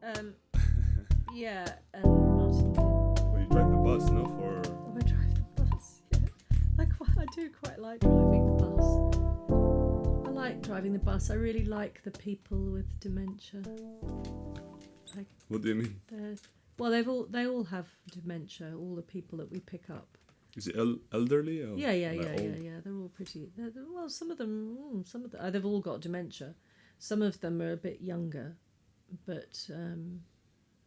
Um, yeah, and Martin. Well, you drive the bus, no? For I drive the bus. Yeah, I do quite like driving the bus. I like driving the bus. I really like the people with dementia. what do you mean? Well, they all have dementia. All the people that we pick up. Is it elderly? Or Yeah. old? They're all pretty. Well, some of them, they've all got dementia. Some of them are a bit younger, but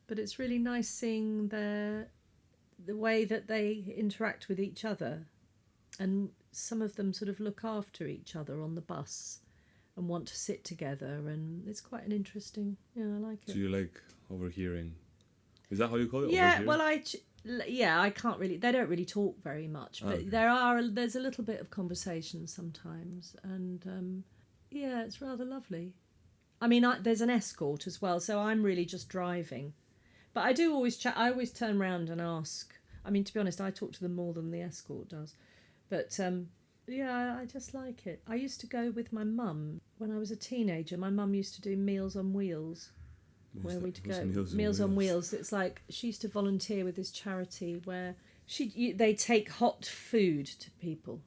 it's really nice seeing the way that they interact with each other, and some of them sort of look after each other on the bus and want to sit together, and it's quite an interesting. Yeah, I like it. So you like overhearing? Is that how you call it? Yeah, Overhearing? well, I can't really. They don't really talk very much, but Okay. there's a little bit of conversation sometimes, and yeah, it's rather lovely. I mean, there's an escort as well, so I'm really just driving. But I do always chat. I always turn round and ask. I mean, to be honest, I talk to them more than the escort does. But yeah, I just like it. I used to go with my mum when I was a teenager. My mum used to do Meals on Wheels, where we'd go. Meals on Wheels. It's like she used to volunteer with this charity where they take hot food to people,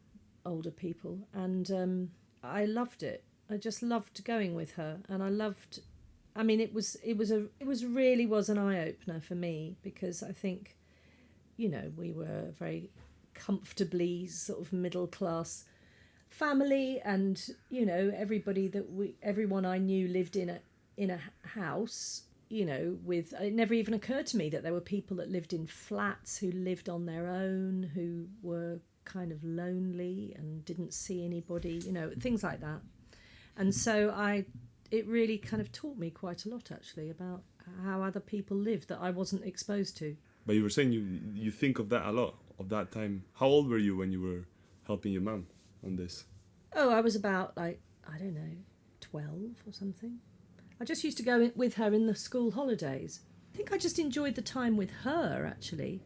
older people, and I loved it. I just loved going with her, and I loved. I mean, it was really was an eye opener for me, because I think, we were very comfortably sort of middle class family, and everyone I knew lived in a house. With it never even occurred to me that there were people that lived in flats, who lived on their own, who were kind of lonely and didn't see anybody, things like that. And so it really kind of taught me quite a lot, actually, about how other people live that I wasn't exposed to. But you were saying you think of that a lot, of that time. How old were you when you were helping your mum on this? Oh, I was about, I don't know, 12 or something. I just used to go with her in the school holidays. I think I just enjoyed the time with her, actually.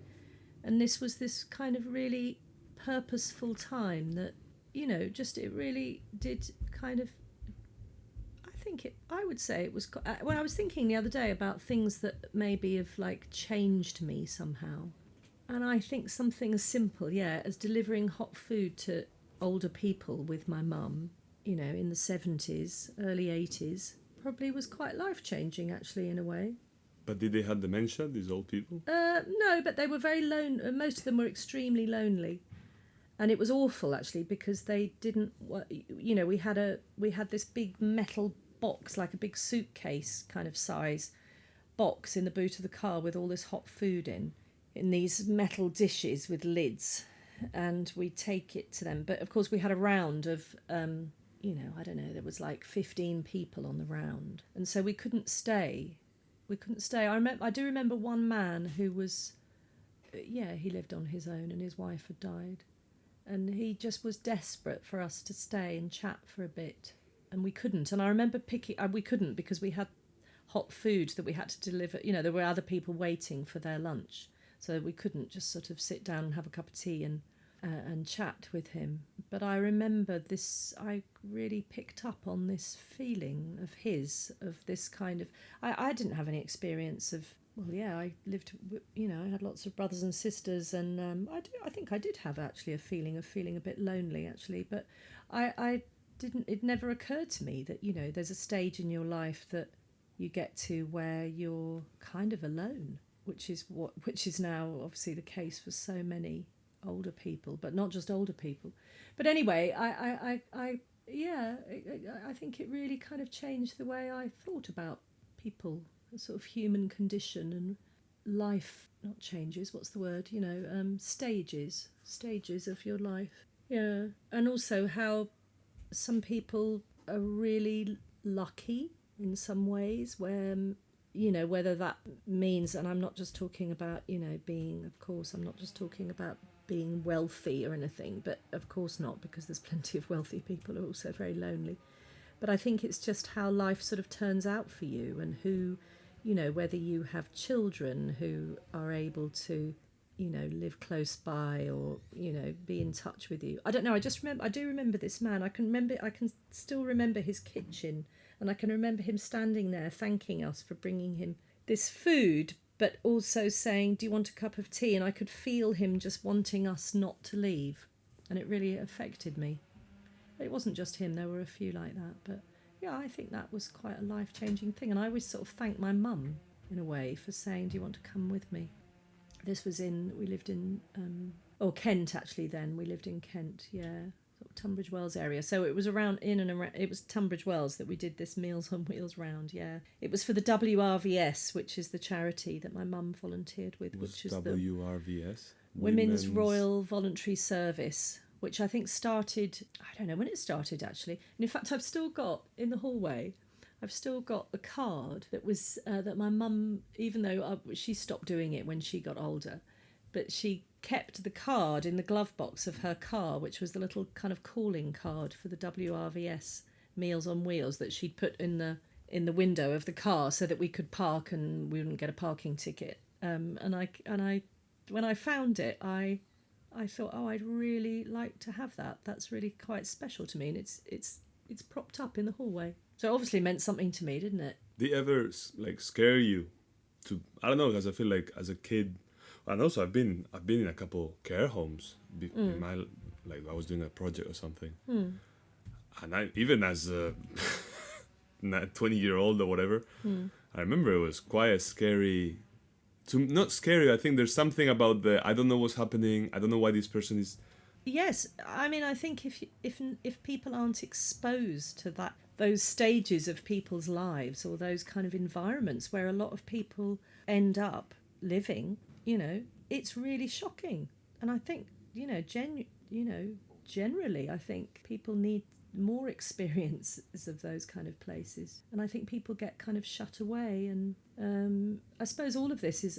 And this was this kind of really purposeful time that, it really did kind of, I would say it was, when I was thinking the other day about things that maybe have like changed me somehow. And I think something as simple, as delivering hot food to older people with my mum, in the 70s, early 80s, probably was quite life-changing, actually, in a way. But did they have dementia, these old people? No, but they were very lonely. Most of them were extremely lonely. And it was awful, actually, because they didn't, we had this big metal box, like a big suitcase kind of size box in the boot of the car with all this hot food in these metal dishes with lids, and we'd take it to them. But of course we had a round of I don't know, there was like 15 people on the round, and so we couldn't stay. I do remember one man who was he lived on his own, and his wife had died, and he just was desperate for us to stay and chat for a bit, and we couldn't. And I remember we couldn't, because we had hot food that we had to deliver. There were other people waiting for their lunch, so we couldn't just sort of sit down and have a cup of tea and chat with him. But I remember this, I really picked up on this feeling of this kind of, I didn't have any experience of, I lived, I had lots of brothers and sisters, and I think I did have actually a feeling of feeling a bit lonely, actually, but I didn't, it never occurred to me that, there's a stage in your life that you get to where you're kind of alone, which is now obviously the case for so many older people, but not just older people. But anyway, I think it really kind of changed the way I thought about people, the sort of human condition and life. Not changes, what's the word? Stages of your life. Yeah, and also how some people are really lucky in some ways, where whether that means, and I'm not just talking about being, of course I'm not just talking about being wealthy or anything, but of course not, because there's plenty of wealthy people who are also very lonely. But I think it's just how life sort of turns out for you, and who, whether you have children who are able to live close by, or be in touch with you. I don't know, I do remember this man. I can still remember his kitchen, and I can remember him standing there thanking us for bringing him this food, but also saying, do you want a cup of tea? And I could feel him just wanting us not to leave. And it really affected me. It wasn't just him, there were a few like that. But yeah, I think that was quite a life-changing thing. And I always sort of thank my mum, in a way, for saying, do you want to come with me? This was we lived in, Kent actually then. We lived in Kent, yeah. Tunbridge Wells area, so it was it was Tunbridge Wells that we did this Meals on Wheels round. Yeah, it was for the WRVS, which is the charity that my mum volunteered with, which is WRVS, the Women's Royal Voluntary Service, which I think started, I don't know when it started actually, and in fact I've still got in the hallway, I've still got the card that was that my mum, even though she stopped doing it when she got older, but she kept the card in the glove box of her car, which was the little kind of calling card for the WRVS Meals on Wheels that she'd put in the window of the car so that we could park and we wouldn't get a parking ticket. And I when I found it, I thought, oh, I'd really like to have that. That's really quite special to me, and it's propped up in the hallway. So it obviously meant something to me, didn't it? Did it ever like scare you? I don't know, because I feel like as a kid. And also, I've been in a couple care homes. In my, like, I was doing a project or something, and I, even as a 20-year-old or whatever, I remember it was quite a scary. Not scary. I think there's something about I don't know what's happening. I don't know why this person is. Yes, I mean, I think if people aren't exposed to those stages of people's lives, or those kind of environments where a lot of people end up living, it's really shocking. And I think, generally, I think people need more experiences of those kind of places. And I think people get kind of shut away. And I suppose all of this is,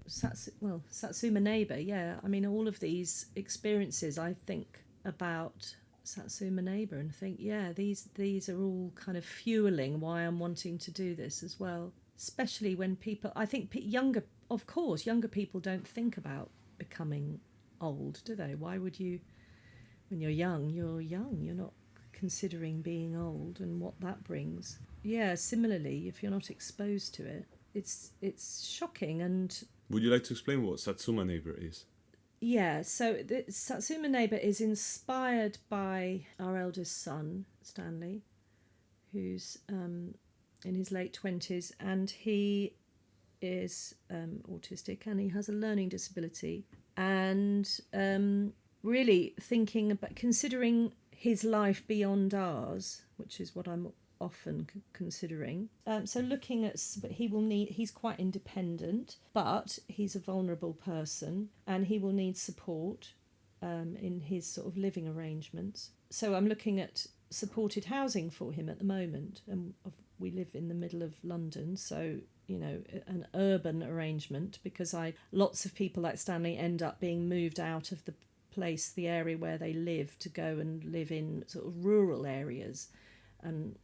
Satsuma Neighbour, yeah. I mean, all of these experiences, I think about Satsuma Neighbour and think, yeah, these are all kind of fueling why I'm wanting to do this as well. Especially when people, I think younger people don't think about becoming old, do they? Why would you, when you're young, you're not considering being old and what that brings. Yeah, similarly, if you're not exposed to it, it's shocking. And Would you like to explain what Satsuma Neighbour is? Yeah, so the Satsuma Neighbour is inspired by our eldest son, Stanley, who's in his late 20s, and he is autistic and he has a learning disability. And really thinking about, considering his life beyond ours, which is what I'm often considering. So looking at, but he's quite independent, but he's a vulnerable person and he will need support in his sort of living arrangements. So I'm looking at supported housing for him at the moment, and we live in the middle of London, so an urban arrangement, because lots of people like Stanley end up being moved out of the area where they live, to go and live in sort of rural areas. And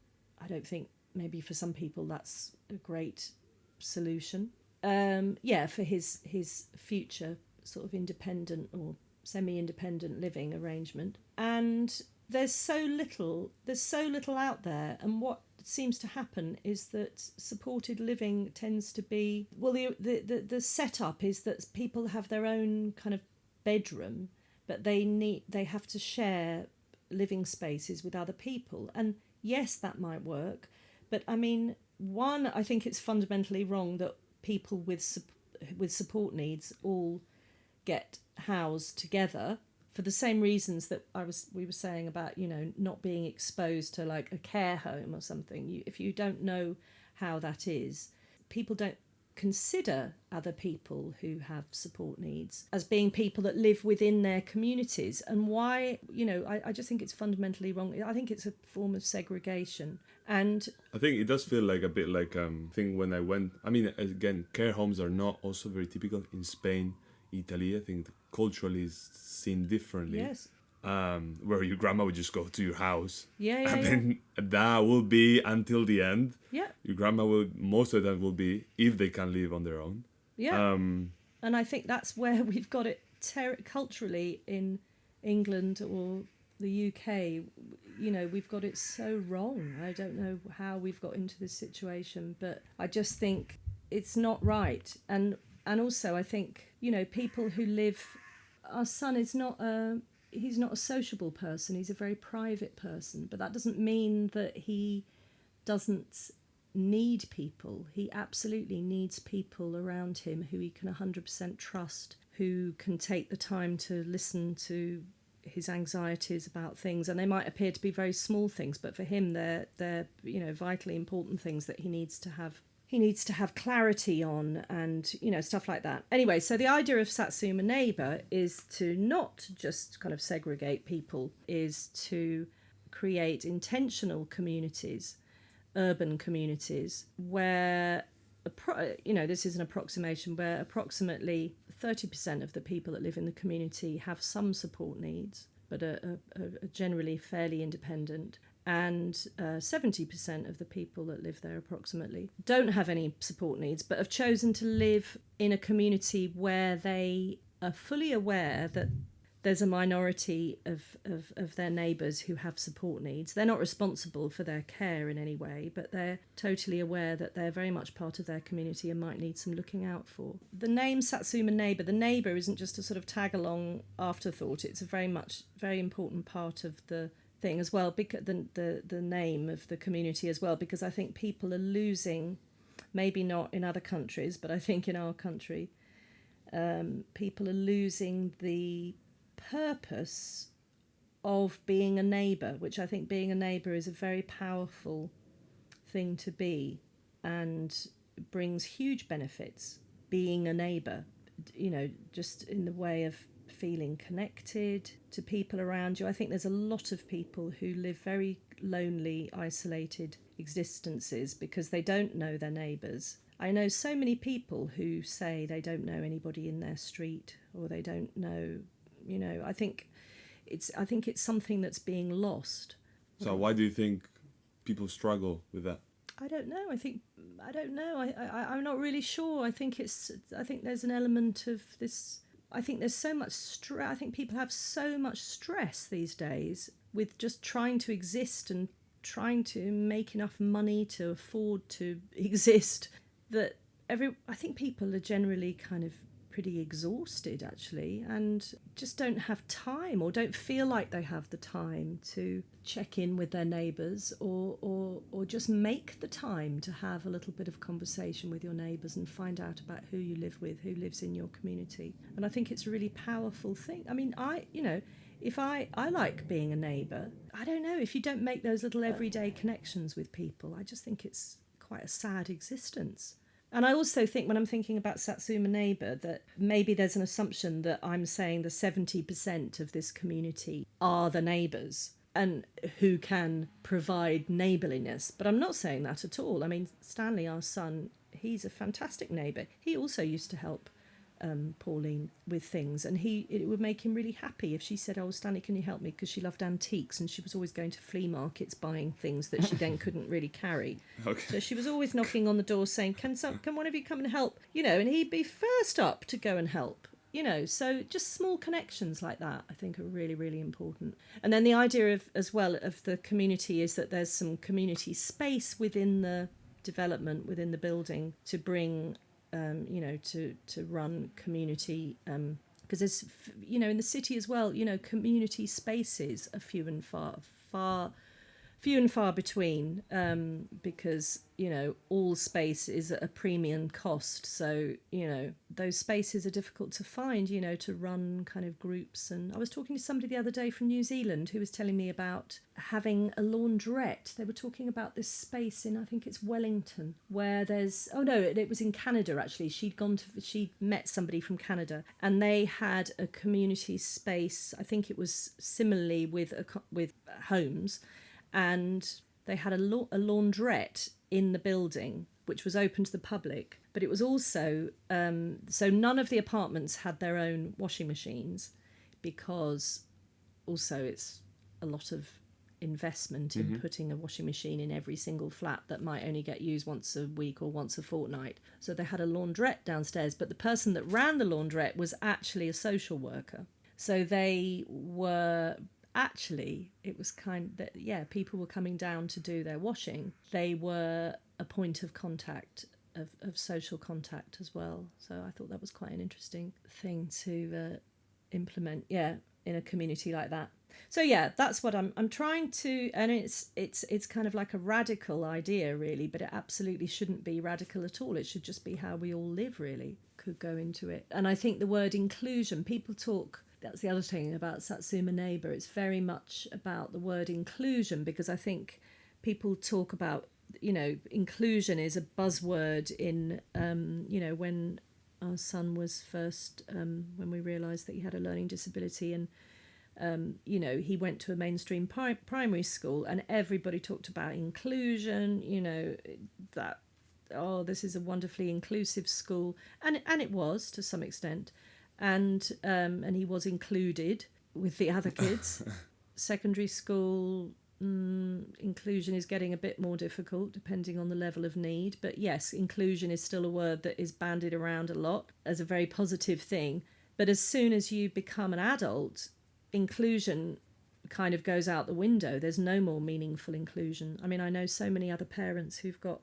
I don't think, maybe for some people that's a great solution. For his future sort of independent or semi-independent living arrangement. And there's so little out there, and what seems to happen is that supported living tends to be, the setup is that people have their own kind of bedroom, but they have to share living spaces with other people. And yes, that might work, but I mean, I think it's fundamentally wrong that people with support needs all get housed together for the same reasons that we were saying about not being exposed to like a care home or something. If you don't know how that is, people don't consider other people who have support needs as being people that live within their communities. And why, I just think it's fundamentally wrong. I think it's a form of segregation. And I think it does feel like a bit like thing when I went. I mean, again, care homes are not also very typical in Spain, Italy. I think culturally is seen differently. Yes. Where your grandma would just go to your house. Yeah. And then that will be until the end. Yeah. Your grandma will, most of the time, will be, if they can live on their own. Yeah. And I think that's where we've got it culturally in England or the UK. We've got it so wrong. I don't know how we've got into this situation, but I just think it's not right. And also I think, you know, people who live, our son is not he's not a sociable person, he's a very private person, but that doesn't mean that he doesn't need people. He absolutely needs people around him who he can 100% trust, who can take the time to listen to his anxieties about things, and they might appear to be very small things, but for him they're you know, vitally important things that he needs to have clarity on, and, you know, stuff like that. Anyway, so the idea of Satsuma Neighbour is to not just kind of segregate people, is to create intentional communities, urban communities, where, you know, this is an approximation, where approximately 30% of the people that live in the community have some support needs, but are generally fairly independent. And 70% of the people that live there approximately don't have any support needs, but have chosen to live in a community where they are fully aware that there's a minority of their neighbours who have support needs. They're not responsible for their care in any way, but they're totally aware that they're very much part of their community and might need some looking out for. The name Satsuma Neighbour, the neighbour isn't just a sort of tag-along afterthought. It's a very important part of the thing as well, because the name of the community as well, because I think people are losing, maybe not in other countries, but I think in our country, people are losing the purpose of being a neighbour, which I think being a neighbour is a very powerful thing to be, and brings huge benefits. Being a neighbour, you know, just in the way of feeling connected to people around you. I think there's a lot of people who live very lonely, isolated existences because they don't know their neighbours. I know so many people who say they don't know anybody in their street, or they don't know, you know, I think it's something that's being lost. So why do you think people struggle with that? I don't know. I'm not really sure. I think there's an element of this. I think there's so much stress. I think people have so much stress these days with just trying to exist and trying to make enough money to afford to exist, that I think people are generally kind of pretty exhausted, actually, and just don't have time, or don't feel like they have the time to check in with their neighbours, or just make the time to have a little bit of conversation with your neighbours and find out about who you live with, who lives in your community. And I think it's a really powerful thing. I mean, if I like being a neighbour, I don't know, if you don't make those little everyday connections with people, I just think it's quite a sad existence. And I also think, when I'm thinking about Satsuma Neighbour, that maybe there's an assumption that I'm saying the 70% of this community are the neighbours and who can provide neighbourliness. But I'm not saying that at all. I mean, Stanley, our son, he's a fantastic neighbour. He also used to help Pauline with things, and it would make him really happy if she said, "Oh, Stanley, can you help me?" Because she loved antiques, and she was always going to flea markets buying things that she then couldn't really carry. Okay. So she was always knocking on the door saying, can one of you come and help? You know, and he'd be first up to go and help. You know, so just small connections like that, I think, are really, really important. And then the idea of the community is that there's some community space within the development, within the building, to bring to run community, because there's, you know, in the city as well, you know, community spaces are few and far between, because, you know, all space is at a premium cost. So, you know, those spaces are difficult to find, you know, to run kind of groups. And I was talking to somebody the other day from New Zealand who was telling me about having a laundrette. They were talking about this space in, I think it's Wellington, where there's, oh no, it was in Canada actually. She'd met somebody from Canada, and they had a community space. I think it was similarly with homes, and they had a laundrette in the building, which was open to the public. But it was also, so none of the apartments had their own washing machines, because also it's a lot of investment in putting a washing machine in every single flat that might only get used once a week or once a fortnight. So they had a laundrette downstairs, but the person that ran the laundrette was actually a social worker. So they were... Actually, it was people were coming down to do their washing. They were a point of contact of social contact as well. So I thought that was quite an interesting thing to implement, in a community like that. So yeah, that's what I'm trying to, and it's kind of like a radical idea really, but it absolutely shouldn't be radical at all. It should just be how we all live really, could go into it. And I think the word inclusion, people talk, that's the other thing about Satsuma Neighbour, it's very much about the word inclusion, because I think people talk about, inclusion is a buzzword in, when our son was first, when we realised that he had a learning disability, and he went to a mainstream primary school, and everybody talked about inclusion, that, this is a wonderfully inclusive school, and it was to some extent, and he was included with the other kids. Secondary school, inclusion is getting a bit more difficult depending on the level of need, but yes, inclusion is still a word that is bandied around a lot as a very positive thing. But as soon as you become an adult, inclusion kind of goes out the window. There's no more meaningful inclusion. I mean, I know so many other parents who've got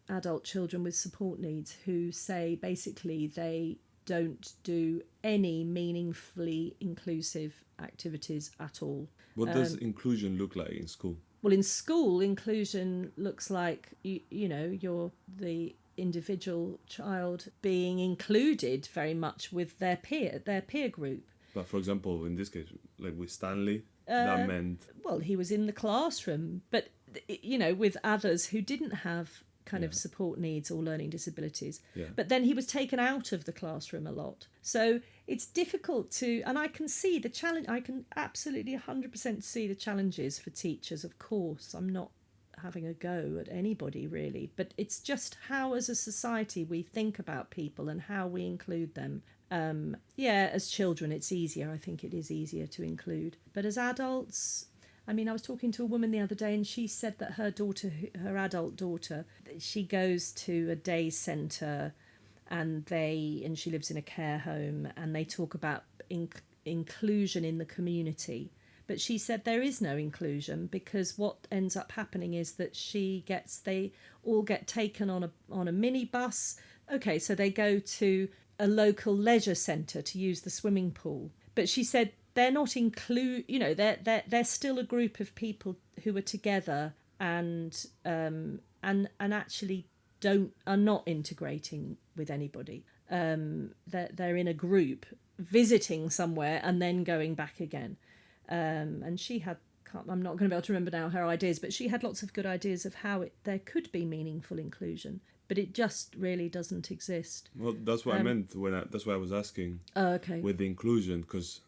adult children with support needs, who say basically they don't do any meaningfully inclusive activities at all. What does inclusion look like in school? Well, in school, inclusion looks like, you're the individual child being included very much with their peer group. But for example, in this case, like with Stanley, that meant... Well, he was in the classroom, but, with others who didn't have kind of support needs or learning disabilities. Yeah. But then he was taken out of the classroom a lot. So it's difficult to... And I can see the challenge. I can absolutely 100% see the challenges for teachers, of course. I'm not having a go at anybody, really. But it's just how, as a society, we think about people and how we include them. As children, it's easier. I think it is easier to include. But as adults... I mean, I was talking to a woman the other day, and she said that her adult daughter, she goes to a day centre, and she lives in a care home, and they talk about inclusion in the community. But she said there is no inclusion, because what ends up happening is that they all get taken on a minibus. Okay, so they go to a local leisure centre to use the swimming pool. But she said they're not they're still a group of people who are together and actually are not integrating with anybody. They're in a group visiting somewhere and then going back again. And she had, I'm not going to be able to remember now her ideas, but she had lots of good ideas of how there could be meaningful inclusion, but it just really doesn't exist. Well, that's what I meant that's why I was asking. Oh, okay. With the inclusion, because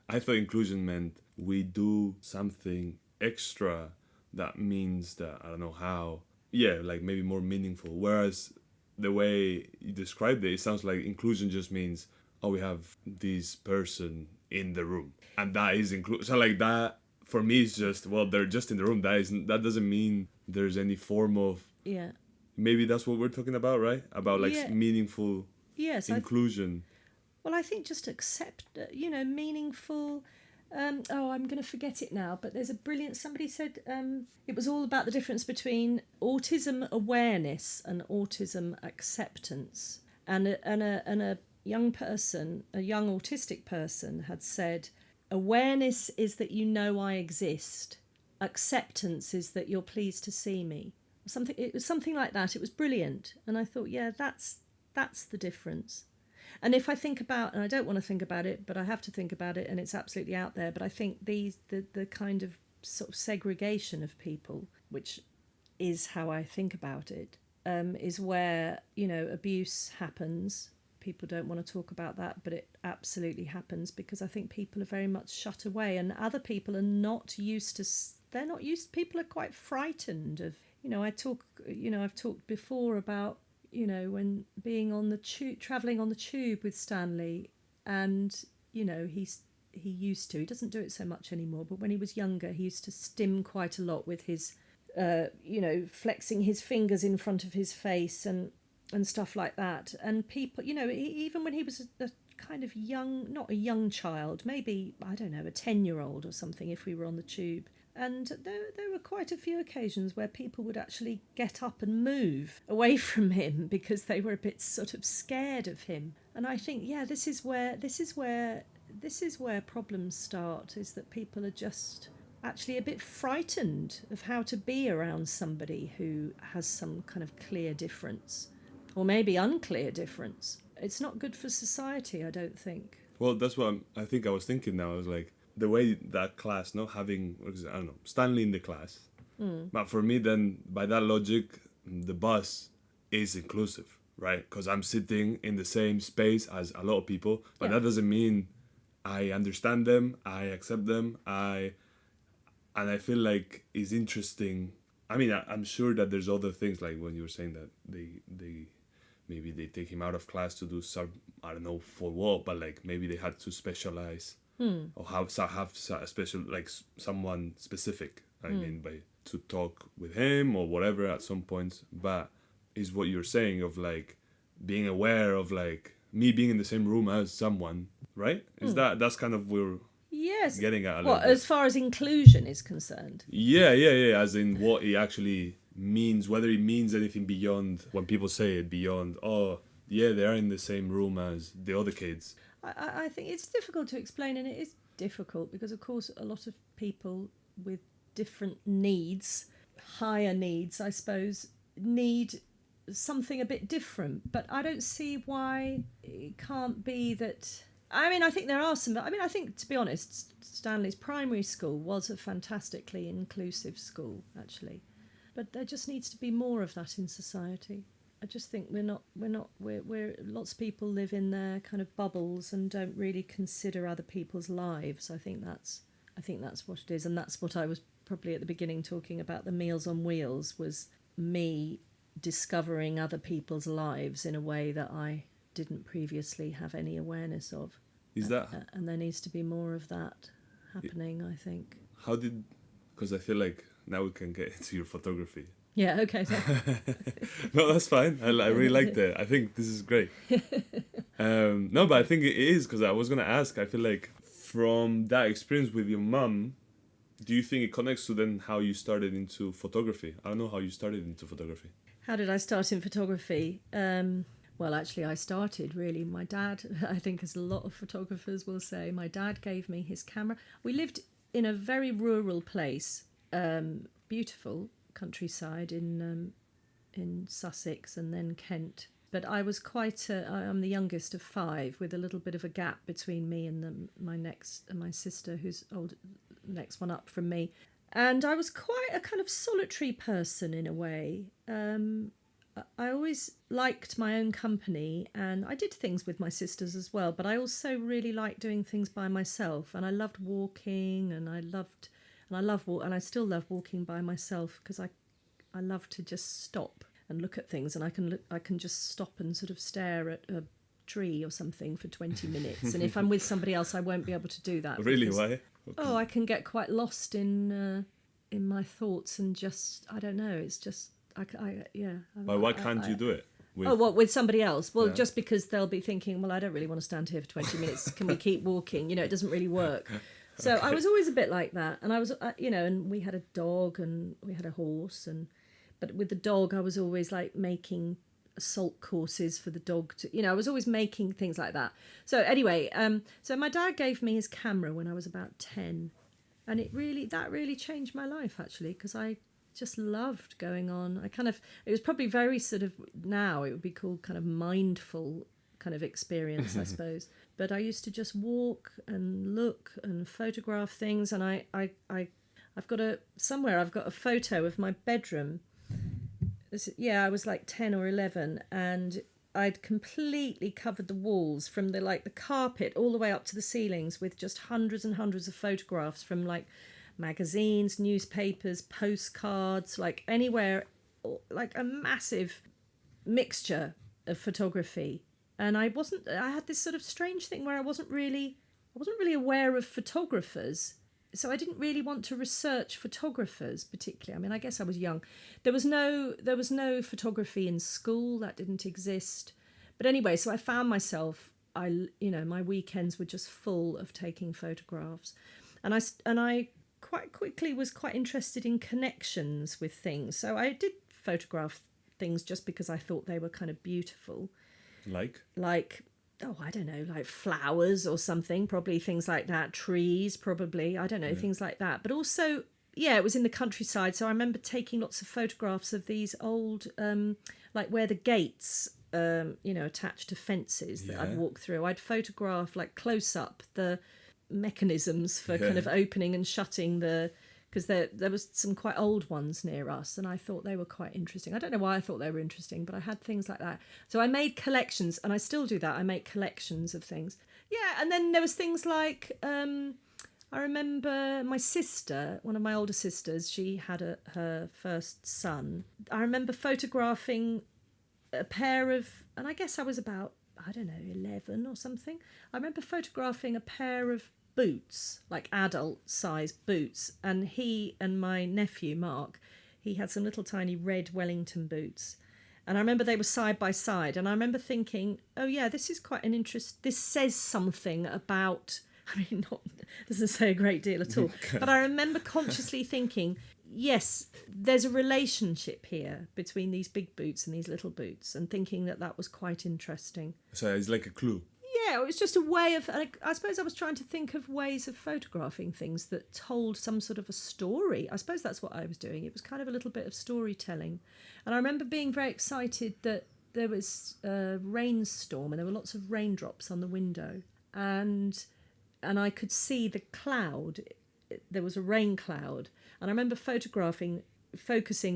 I thought inclusion meant we do something extra that means that, I don't know how, like maybe more meaningful. Whereas the way you described it sounds like inclusion just means, we have this person in the room, and that is inclusion. So like that, for me, is just, they're just in the room. That doesn't mean there's any form of... Yeah. Maybe that's what we're talking about, right? About meaningful inclusion. I think just accept, meaningful... I'm going to forget it now, but there's a brilliant... Somebody said it was all about the difference between autism awareness and autism acceptance. And a young autistic person had said, awareness is that I exist. Acceptance is that you're pleased to see me. It was something like that. It was brilliant. And I thought, that's the difference. And if I think about, and I don't want to think about it, but I have to think about it, and it's absolutely out there, but I think the kind of sort of segregation of people, which is how I think about it, is where, abuse happens. People don't want to talk about that, but it absolutely happens, because I think people are very much shut away, and other people are not used to... people are quite frightened of... I've talked before about, when being on the tube, travelling on the tube with Stanley, and, he doesn't do it so much anymore, but when he was younger, he used to stim quite a lot with his, flexing his fingers in front of his face and stuff like that. And people, even when he was a kind of young, not a young child, maybe, I don't know, a 10-year-old or something, if we were on the tube, And there were quite a few occasions where people would actually get up and move away from him because they were a bit sort of scared of him. And I think, yeah, this is where problems start, is that people are just actually a bit frightened of how to be around somebody who has some kind of clear difference, or maybe unclear difference. It's not good for society, I don't think. Well, that's what I think I was thinking now. I was like, the way that class, not having, I don't know, Stanley in the class. But for me, then, by that logic, the bus is inclusive, right? Because I'm sitting in the same space as a lot of people, but that doesn't mean I understand them, I accept them, and I feel like it's interesting. I mean, I'm sure that there's other things, like when you were saying that they maybe they take him out of class to do some, I don't know for what, but like maybe they had to specialize or have a special, like someone specific, I mean, by to talk with him or whatever at some points. But is what you're saying of like being aware of like me being in the same room as someone, right? Is that's kind of where Yes. getting at a Well, little bit. as far as inclusion is concerned. Yeah. As in what it actually means, whether it means anything beyond when people say it, beyond, oh, yeah, they're in the same room as the other kids. I think it's difficult to explain, and it is difficult because, of course, a lot of people with different needs, higher needs, I suppose, need something a bit different. But I don't see why it can't be that. I mean, I think there are some. I mean, I think, to be honest, Stanley's primary school was a fantastically inclusive school, actually. But there just needs to be more of that in society. I just think we're lots of people live in their kind of bubbles and don't really consider other people's lives. I think that's what it is, and that's what I was probably at the beginning talking about. The Meals on Wheels was me discovering other people's lives in a way that I didn't previously have any awareness of. Is that? And there needs to be more of that happening, I think. How did? Because I feel like now we can get into your photography. Yeah, okay. So. No, that's fine. I really liked it. I think this is great. No, but I think it is, because I was going to ask, I feel like from that experience with your mum, do you think it connects to then how you started into photography? I don't know how you started into photography. How did I start in photography? Well, actually, I started really. My dad, I think as a lot of photographers will say, my dad gave me his camera. We lived in a very rural place, beautiful countryside in Sussex and then Kent. But I was I'm the youngest of 5, with a little bit of a gap between me and my sister, who's next one up from me. And I was quite a kind of solitary person in a way. I always liked my own company, and I did things with my sisters as well, but I also really liked doing things by myself, and I loved walking, and I still love walking by myself, because I love to just stop and look at things, and I can just stop and sort of stare at a tree or something for 20 minutes. And if I'm with somebody else, I won't be able to do that. Really? Why? Oh, I can get quite lost in my thoughts, and just, I don't know, it's just, But why can't you do it? With somebody else? Well, Yeah. just because they'll be thinking, well, I don't really want to stand here for 20 minutes. Can we keep walking? It doesn't really work. So I was always a bit like that. And I was, and we had a dog and we had a horse. But with the dog, I was always like making assault courses for the dog to, I was always making things like that. So anyway, so my dad gave me his camera when I was about 10. And that really changed my life, actually, because I just loved going on. It was probably very sort of, now it would be called kind of mindful kind of experience, I suppose. But I used to just walk and look and photograph things. And I've got a photo of my bedroom. I was like 10 or 11, and I'd completely covered the walls from the carpet all the way up to the ceilings with just hundreds and hundreds of photographs from like magazines, newspapers, postcards, like anywhere, like a massive mixture of photography. And I had this sort of strange thing where I wasn't really aware of photographers. So I didn't really want to research photographers particularly. I mean, I guess I was young. There was no photography in school. That didn't exist. But anyway, so I found myself, my weekends were just full of taking photographs. And I quite quickly was quite interested in connections with things. So I did photograph things just because I thought they were kind of beautiful. Like, oh, I don't know, like flowers or something, probably things like that, trees, probably, I don't know, things like that. But also, yeah, it was in the countryside. So I remember taking lots of photographs of these old, like where the gates, attached to fences that I'd walk through. I'd photograph like close up the mechanisms for kind of opening and shutting because there was some quite old ones near us, and I thought they were quite interesting. I don't know why I thought they were interesting, but I had things like that. So I made collections, and I still do that. I make collections of things. Yeah, and then there was things like I remember my sister, one of my older sisters, she had her first son. I remember photographing a pair of, and I guess I was about, I don't know, 11 or something. I remember photographing a pair of boots, like adult size boots, and he and my nephew Mark, he had some little tiny red Wellington boots, and I remember they were side by side, and I remember thinking, oh yeah, this is quite an interest, this says something about, I mean, not doesn't say a great deal at all, but I remember consciously thinking, yes, there's a relationship here between these big boots and these little boots, and thinking that was quite interesting. So it's like a clue. Yeah, it was just a way of, I suppose I was trying to think of ways of photographing things that told some sort of a story. I suppose that's what I was doing. It was kind of a little bit of storytelling. And I remember being very excited that there was a rainstorm and there were lots of raindrops on the window. And I could see the cloud. There was a rain cloud. And I remember focusing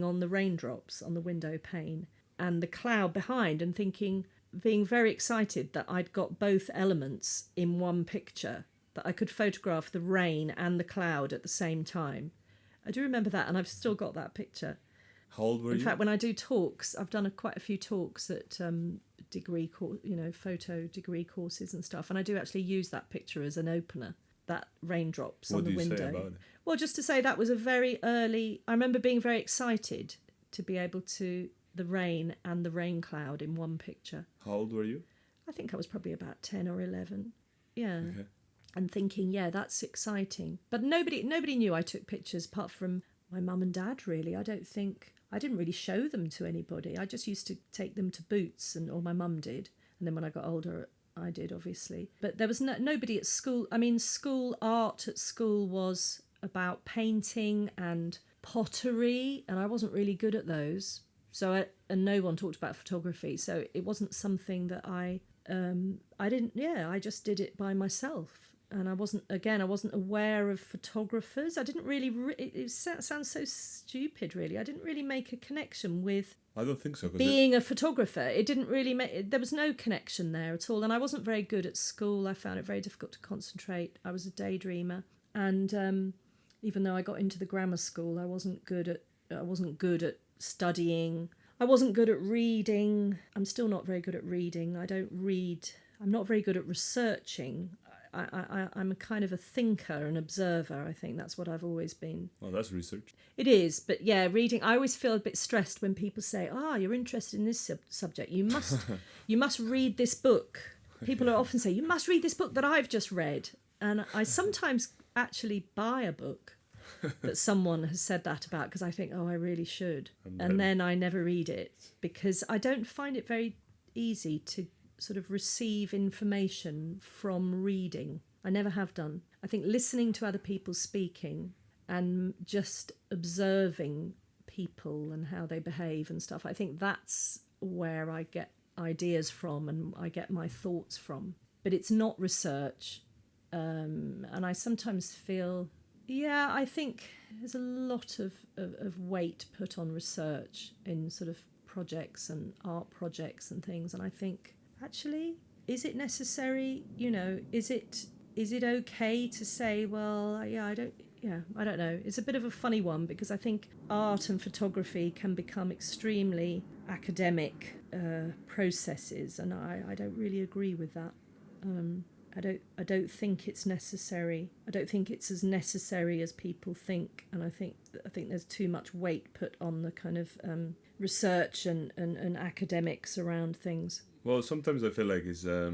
on the raindrops on the window pane and the cloud behind, and being very excited that I'd got both elements in one picture, that I could photograph the rain and the cloud at the same time. I do remember that, and I've still got that picture. How old were you? In fact, when I do talks, I've done quite a few talks at photo degree courses and stuff, and I do actually use that picture as an opener, that raindrops on the window. What do you say about it? Well, just to say that was a very early, I remember being very excited to be able to, the rain and the rain cloud in one picture. How old were you? I think I was probably about 10 or 11. Yeah. Okay. And thinking, yeah, that's exciting. But nobody knew I took pictures apart from my mum and dad, really. I didn't really show them to anybody. I just used to take them to Boots, or my mum did. And then when I got older, I did, obviously. But there was nobody at school. I mean, art at school was about painting and pottery, and I wasn't really good at those. So and no one talked about photography, so it wasn't something that I just did it by myself, and I wasn't aware of photographers. I didn't really. It sounds so stupid, really. I didn't really make a connection with. I don't think so. Being a photographer, it didn't really there was no connection there at all, and I wasn't very good at school. I found it very difficult to concentrate. I was a daydreamer, and even though I got into the grammar school, I wasn't good at studying. I wasn't good at reading. I'm still not very good at reading. I don't read. I'm not very good at researching. I'm a kind of a thinker, an observer. I think that's what I've always been. Well, that's research. It is, but yeah, reading. I always feel a bit stressed when people say, you're interested in this subject. You must read this book. People often say, you must read this book that I've just read. And I sometimes actually buy a book that someone has said that about, because I think, I really should. And then I never read it, because I don't find it very easy to sort of receive information from reading. I never have done. I think listening to other people speaking and just observing people and how they behave and stuff, I think that's where I get ideas from and I get my thoughts from. But it's not research. And I sometimes feel... Yeah, I think there's a lot of weight put on research in sort of projects and art projects and things, and I think, actually, is it necessary? Is it okay to say, well, I don't know. It's a bit of a funny one, because I think art and photography can become extremely academic processes, and I don't really agree with that. I don't think it's necessary. I don't think it's as necessary as people think, and I think there's too much weight put on the kind of research and academics around things. Well, sometimes I feel like it's at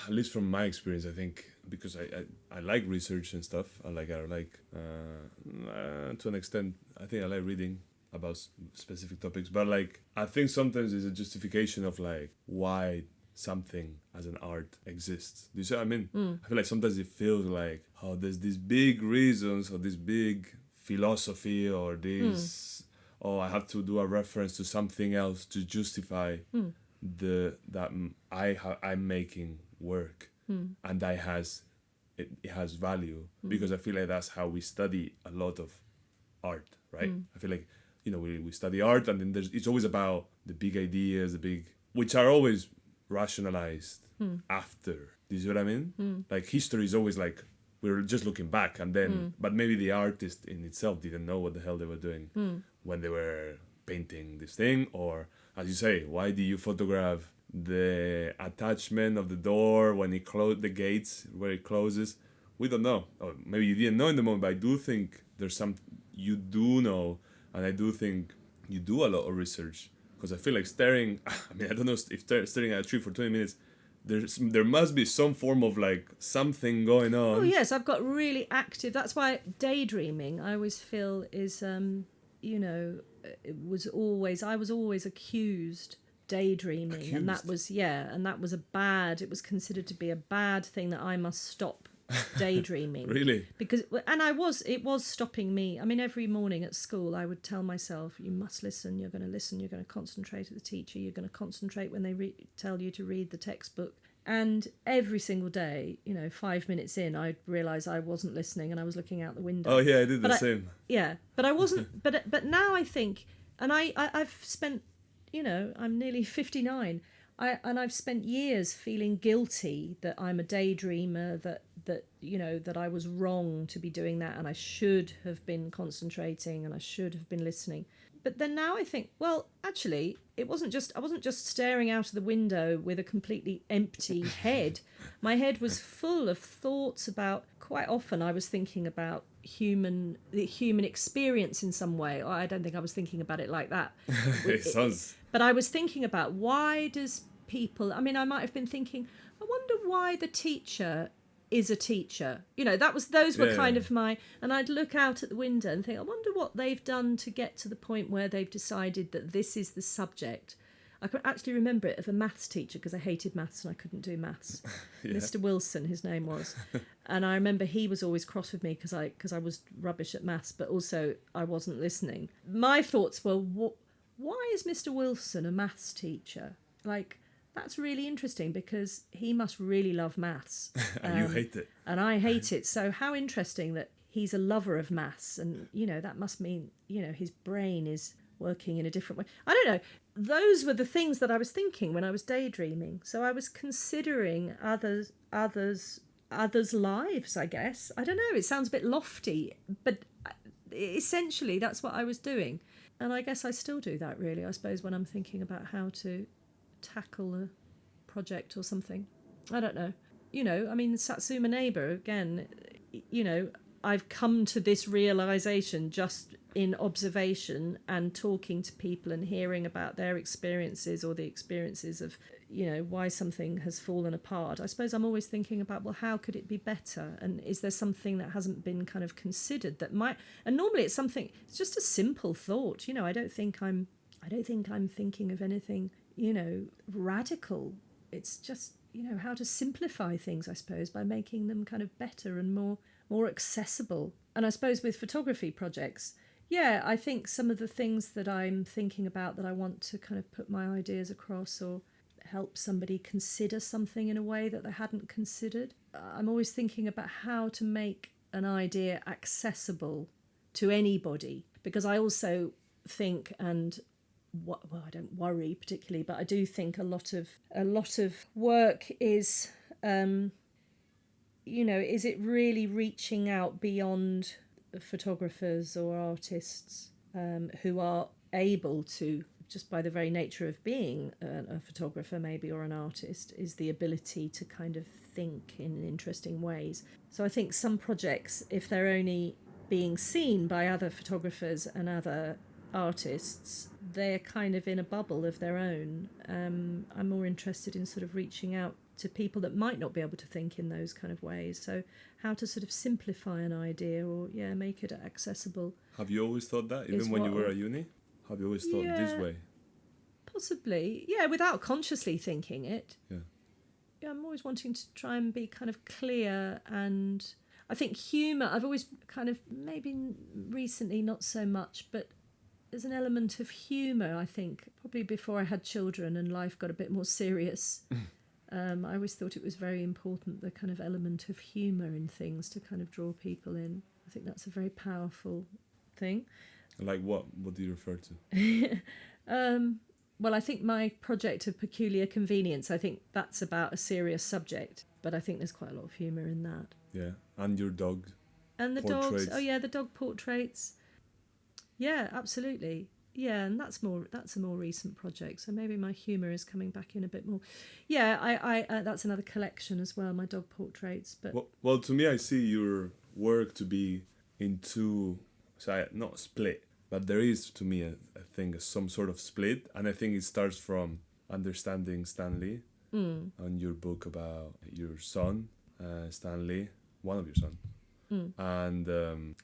least from my experience. I think because I like research and stuff. I like to an extent. I think I like reading about specific topics, but like I think sometimes it's a justification of like why something as an art exists. Do you see what I mean? I feel like sometimes it feels like, oh, there's these big reasons or this big philosophy or this, oh, I have to do a reference to something else to justify I'm making work, and that it has value, because I feel like that's how we study a lot of art, right? I feel like, we study art, and then it's always about the big ideas, which are always rationalized after. Do you see what I mean? Like history is always like we're just looking back, and then but maybe the artist in itself didn't know what the hell they were doing when they were painting this thing. Or as you say, why do you photograph the attachment of the door when it the gates where it closes? We don't know, or maybe you didn't know in the moment, but I do think there's some you do know, and I do think you do a lot of research, because I feel like staring, I mean, I don't know if staring at a tree for 20 minutes, there must be some form of like something going on. Oh yes, I've got really active. That's why daydreaming, I always feel, is I was always accused daydreaming, and that was it was considered to be a bad thing, that I must stop daydreaming. Really? Because it was stopping me. I mean, every morning at school I would tell myself, you must listen, you're going to concentrate at the teacher, you're going to concentrate when they tell you to read the textbook. And every single day, 5 minutes in, I'd realise I wasn't listening and I was looking out the window. Oh yeah, I did the same. Yeah, but I wasn't. but now I think, and I've spent, I'm nearly 59. I've spent years feeling guilty that I'm a daydreamer, that I was wrong to be doing that, and I should have been concentrating and I should have been listening. But then now I think, well, actually, I wasn't just staring out of the window with a completely empty head. My head was full of thoughts about, quite often I was thinking about the human experience in some way. I don't think I was thinking about it like that. But I was thinking about, why does people, I mean, I might have been thinking, I wonder why the teacher is a teacher. Those were kind of my, and I'd look out at the window and think, I wonder what they've done to get to the point where they've decided that this is the subject. I could actually remember it of a maths teacher, because I hated maths and I couldn't do maths. Mr. Wilson, his name was. And I remember he was always cross with me because I was rubbish at maths, but also I wasn't listening. My thoughts were, why is Mr. Wilson a maths teacher? Like, that's really interesting, because he must really love maths. And you hate it. And I hate it. So how interesting that he's a lover of maths. And, that must mean, his brain is working in a different way. I don't know. Those were the things that I was thinking when I was daydreaming. So I was considering others' lives, I guess. I don't know. It sounds a bit lofty, but essentially that's what I was doing. And I guess I still do that, really, I suppose, when I'm thinking about how to tackle a project or something. I don't know. I mean, Satsuma Neighbour, again, I've come to this realisation just in observation and talking to people and hearing about their experiences, or the experiences of, why something has fallen apart. I suppose I'm always thinking about, well, how could it be better? And is there something that hasn't been kind of considered that might... And normally it's just a simple thought. I don't think I'm thinking of anything, radical. It's just, how to simplify things, I suppose, by making them kind of better and more accessible. And I suppose with photography projects, I think some of the things that I'm thinking about, that I want to kind of put my ideas across or help somebody consider something in a way that they hadn't considered. I'm always thinking about how to make an idea accessible to anybody, because I also think, and I don't worry particularly, but I do think a lot of work is, is it really reaching out beyond photographers or artists who are able to, just by the very nature of being a photographer maybe, or an artist, is the ability to kind of think in interesting ways. So I think some projects, if they're only being seen by other photographers and other artists, they're kind of in a bubble of their own. I'm more interested in sort of reaching out to people that might not be able to think in those kind of ways. So how to sort of simplify an idea or, make it accessible. Have you always thought that, even when you were at uni? Have you always thought this way? Possibly, without consciously thinking it. Yeah. I'm always wanting to try and be kind of clear, and I think humour, I've always kind of, maybe recently not so much, but there's an element of humour, I think, probably before I had children and life got a bit more serious. I always thought it was very important, the kind of element of humour in things to kind of draw people in. I think that's a very powerful thing. Like what? What do you refer to? Well, I think my project of Peculiar Convenience, I think that's about a serious subject, but I think there's quite a lot of humour in that. Yeah, and your dog. And the portraits. dogs. The dog portraits. Yeah, absolutely. Yeah, and that's a more recent project, so maybe my humour is coming back in a bit more. Yeah, I that's another collection as well, my dog portraits. But well, to me, I see your work to be in two, not split, but there is, to me, I think, some sort of split, and I think it starts from understanding Stanley and your book about your son, Stanley, one of your sons, and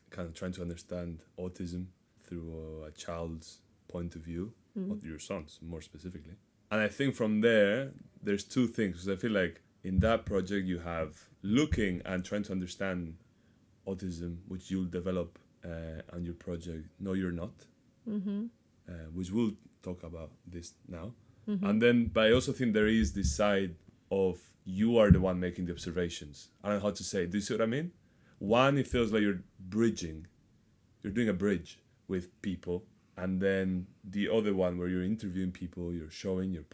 kind of trying to understand autism through a child's point of view, of your son's more specifically. And I think from there's two things, because I feel like in that project you have looking and trying to understand autism, which you'll develop on your project No You're Not, which we'll talk about this now. And then, but I also think there is this side of you are the one making the observations. I don't know how to say it. Do you see what I mean? One, it feels like you're doing a bridge with people, and then the other one where you're interviewing people, you're showing your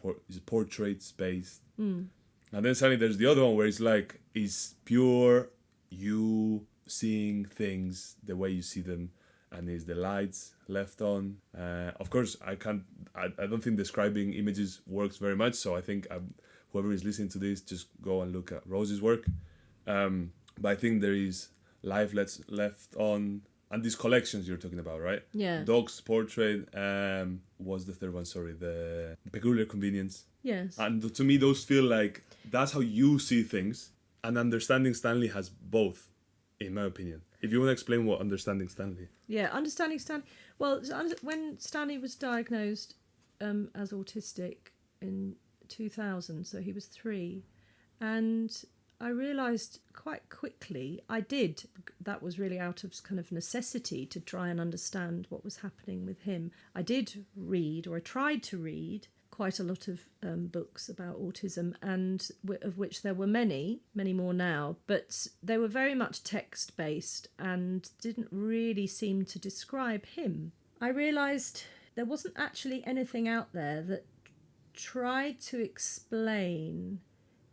portraits based, and then suddenly there's the other one where it's pure you seeing things the way you see them, and is the lights left on. Of course, I don't think describing images works very much, so I think whoever is listening to this, just go and look at Rosie's work. But I think there is life left on, and these collections you're talking about, right? Yeah. Dog's portrait. What's the third one? Sorry, the Peculiar Convenience. Yes. And to me, those feel like that's how you see things. And Understanding Stanley has both, in my opinion. If you want to explain what Understanding Stanley. Yeah, Understanding Stanley. Well, when Stanley was diagnosed as autistic in 2000, so he was 3, and I realised quite quickly, that was really out of kind of necessity to try and understand what was happening with him. I did read, or I tried to read, quite a lot of books about autism, and of which there were many more now, but they were very much text-based and didn't really seem to describe him. I realised there wasn't actually anything out there that tried to explain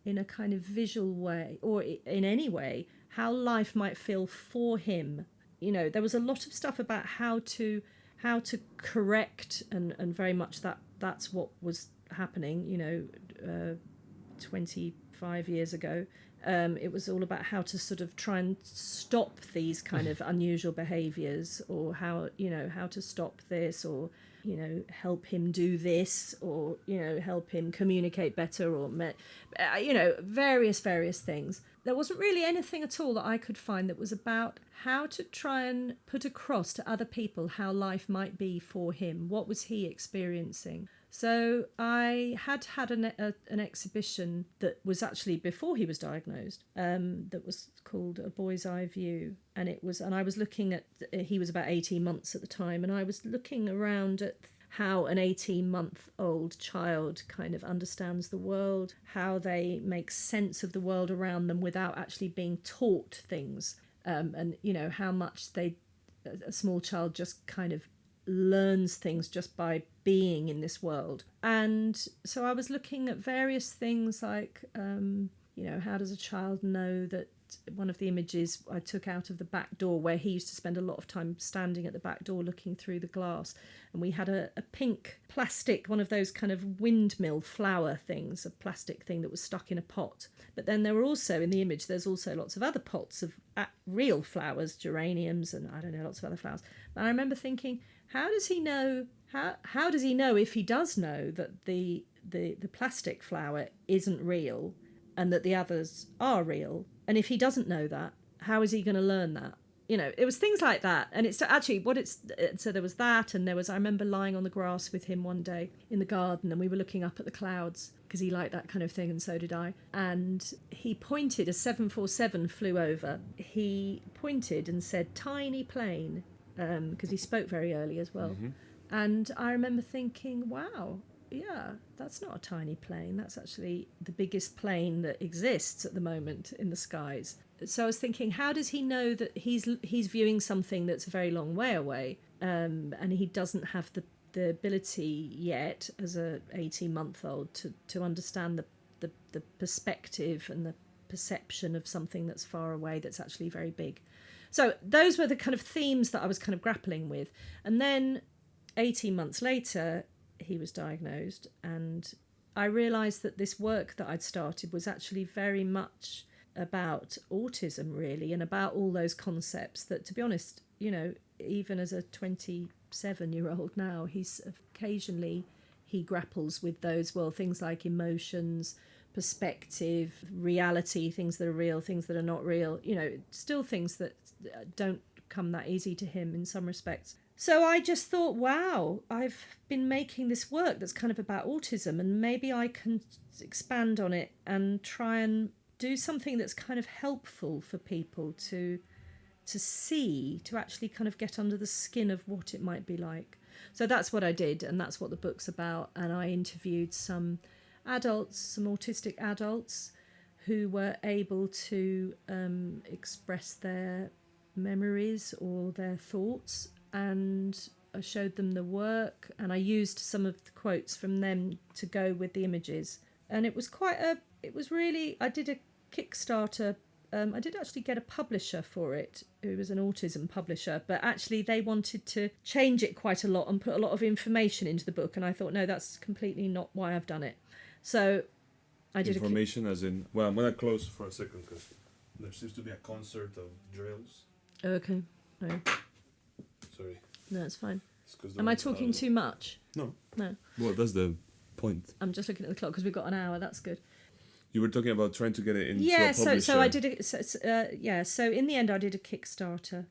in a kind of visual way, or in any way, how life might feel for him. There was a lot of stuff about how to correct, and very much that's what was happening, 25 years ago. It was all about how to sort of try and stop these kind of unusual behaviours, or how to stop this, or help him do this, or help him communicate better, or various things. There wasn't really anything at all that I could find that was about how to try and put across to other people how life might be for him. What was he experiencing? So I had an exhibition that was actually before he was diagnosed, that was called A Boy's Eye View, and I was looking at, he was about 18 months at the time, and I was looking around at how an 18-month-old child kind of understands the world, how they make sense of the world around them without actually being taught things, and how much a small child just kind of learns things just by being in this world. And so I was looking at various things like, how does a child know that, one of the images I took out of the back door, where he used to spend a lot of time standing at the back door looking through the glass, and we had a pink plastic, one of those kind of windmill flower things, a plastic thing that was stuck in a pot. But then there were also, in the image, there's also lots of other pots of real flowers, geraniums, and I don't know, lots of other flowers. And I remember thinking, how does he know? How does he know, if he does know, that the plastic flower isn't real and that the others are real? And if he doesn't know that, how is he going to learn that? You know, it was things like that. And it's actually what it's, so there was that, and there was, I remember lying on the grass with him one day in the garden, and we were looking up at the clouds because he liked that kind of thing, and so did I. And he pointed, a 747 flew over. He pointed and said, "Tiny plane," because he spoke very early as well. Mm-hmm. And I remember thinking, wow, yeah, that's not a tiny plane. That's actually the biggest plane that exists at the moment in the skies. So I was thinking, how does he know that he's viewing something that's a very long way away, and he doesn't have the ability yet as a 18-month-old to understand the perspective and the perception of something that's far away that's actually very big. So those were the kind of themes that I was kind of grappling with. And then 18 months later, he was diagnosed, and I realised that this work that I'd started was actually very much about autism, really, and about all those concepts that, to be honest, you know, even as a 27-year-old now, he grapples with those, well, things like emotions, perspective, reality, things that are real, things that are not real, you know, still things that don't come that easy to him in some respects. So I just thought, wow, I've been making this work that's kind of about autism, and maybe I can expand on it and try and do something that's kind of helpful for people to see, to actually kind of get under the skin of what it might be like. So that's what I did, and that's what the book's about. And I interviewed some adults, some autistic adults, who were able to express their memories or their thoughts, and I showed them the work, and I used some of the quotes from them to go with the images. And it was I did a Kickstarter. I did actually get a publisher for it, who was an autism publisher, but actually they wanted to change it quite a lot and put a lot of information into the book, and I thought, no, that's completely not why I've done it. So I did information as in, well, I'm going to close for a second because there seems to be a concert of drills. Okay. No. Sorry. No, it's fine. Am I talking too much? No. No. Well, that's the point. I'm just looking at the clock because we've got an hour. That's good. You were talking about trying to get it into a publisher. So I did it. So in the end, I did a Kickstarter,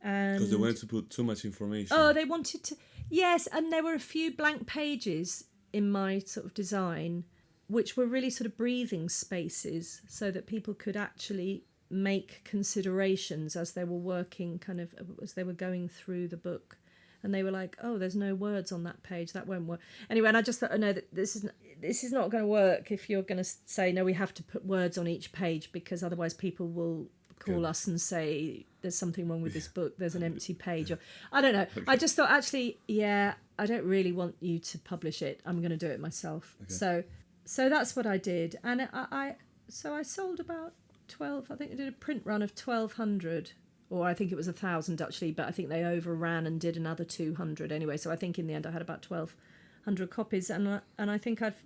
because they wanted to put too much information. Oh, they wanted to. Yes, and there were a few blank pages in my sort of design, which were really sort of breathing spaces, so that people could actually make considerations as they were working, kind of as they were going through the book. And they were like, "Oh, there's no words on that page. That won't work." Anyway, and I just thought, "Oh no, that this is not going to work if you're going to say no. We have to put words on each page, because otherwise people will call us and say there's something wrong with this book. There's an empty page." Or I don't know. Okay. I just thought, actually, I don't really want you to publish it. I'm going to do it myself. Okay. So that's what I did, and I sold about 12. I think I did a print run of 1,200. Or I think it was 1,000 actually, but I think they overran and did another 200 anyway. So I think in the end I had about 1,200 copies, and I think I've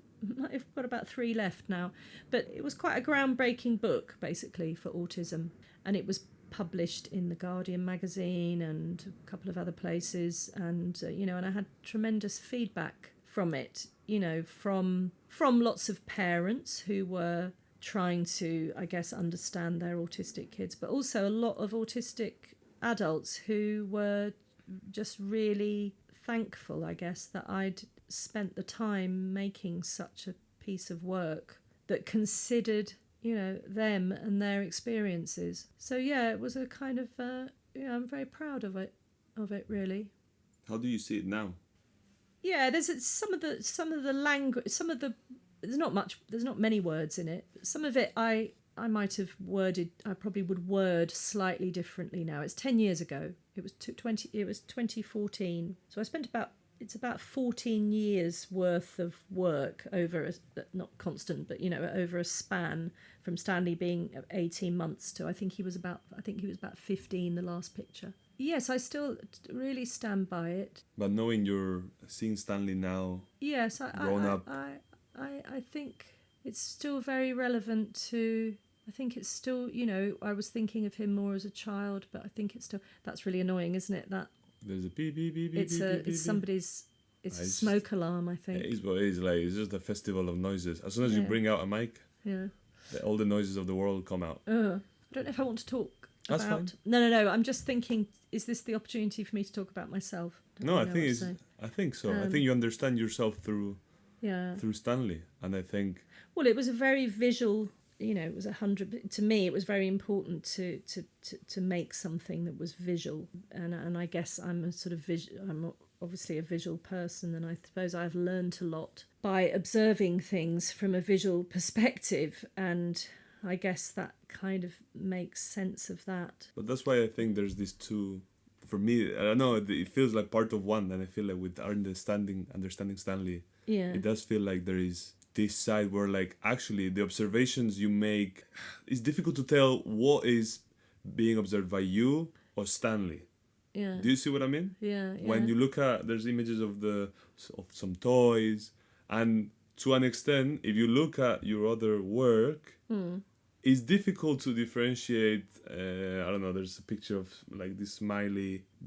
got about 3 left now. But it was quite a groundbreaking book, basically, for autism, and it was published in the Guardian magazine and a couple of other places, and and I had tremendous feedback from it, from lots of parents who were trying to, I guess, understand their autistic kids, but also a lot of autistic adults who were just really thankful, I guess, that I'd spent the time making such a piece of work that considered, them and their experiences. So it was a kind of, I'm very proud of it really. How do you see it now? Yeah, there's some of the language, there's not many words in it. Some of it I might have worded, I probably would word slightly differently now. It's 10 years ago. It was 2014. So I spent about 14 years worth of work over not constant, but over a span from Stanley being 18 months to I think he was about 15 the last picture. Yes, I still really stand by it. But knowing you're seeing Stanley now, yes, grown up, I think it's still very relevant to. I think it's still, I was thinking of him more as a child, but I think it's still. That's really annoying, isn't it? That There's a beep beep beep beep. It's beep, a beep, beep, it's somebody's it's a It's- smoke alarm, I think. It is what it is. Like it's just a festival of noises. As soon as you Yeah. bring out a mic, Yeah. all the noises of the world come out. I don't know if I want to talk That's about. fine. No. I'm just thinking, is this the opportunity for me to talk about myself? No, I know think what it's. to say. I think so. I Um, think you understand yourself through Yeah. Stanley, and I think Well, it was a very visual. It was 100. To me, it was very important to make something that was visual, and I guess I'm a sort of I'm obviously a visual person, and I suppose I've learned a lot by observing things from a visual perspective, and I guess that kind of makes sense of that. But that's why I think there's these two. For me, I don't know. It feels like part of one, and I feel like with understanding Stanley, Yeah. it does feel like there is this side where, like, actually the observations you make, it's difficult to tell what is being observed by you or Stanley. Yeah. Do you see what I mean? Yeah. When you look at, there's images of some toys, and to an extent, if you look at your other work, it's difficult to differentiate. I don't know. There's a picture of like this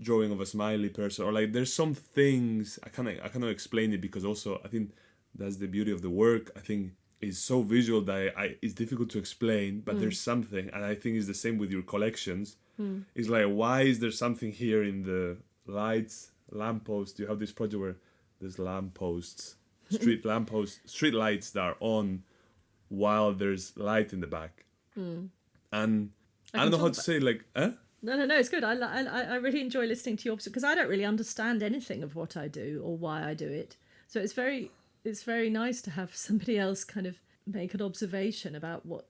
drawing of a smiley person, or like there's some things I cannot explain it, because also I think that's the beauty of the work. I think it's so visual that it's difficult to explain, but there's something, and I think it's the same with your collections. It's like, why is there something here in the lampposts? You have this project where there's lampposts, street lights that are on while there's light in the back. And I don't know how to say, like, No, it's good. I really enjoy listening to your, because I don't really understand anything of what I do or why I do it. So it's very nice to have somebody else kind of make an observation about what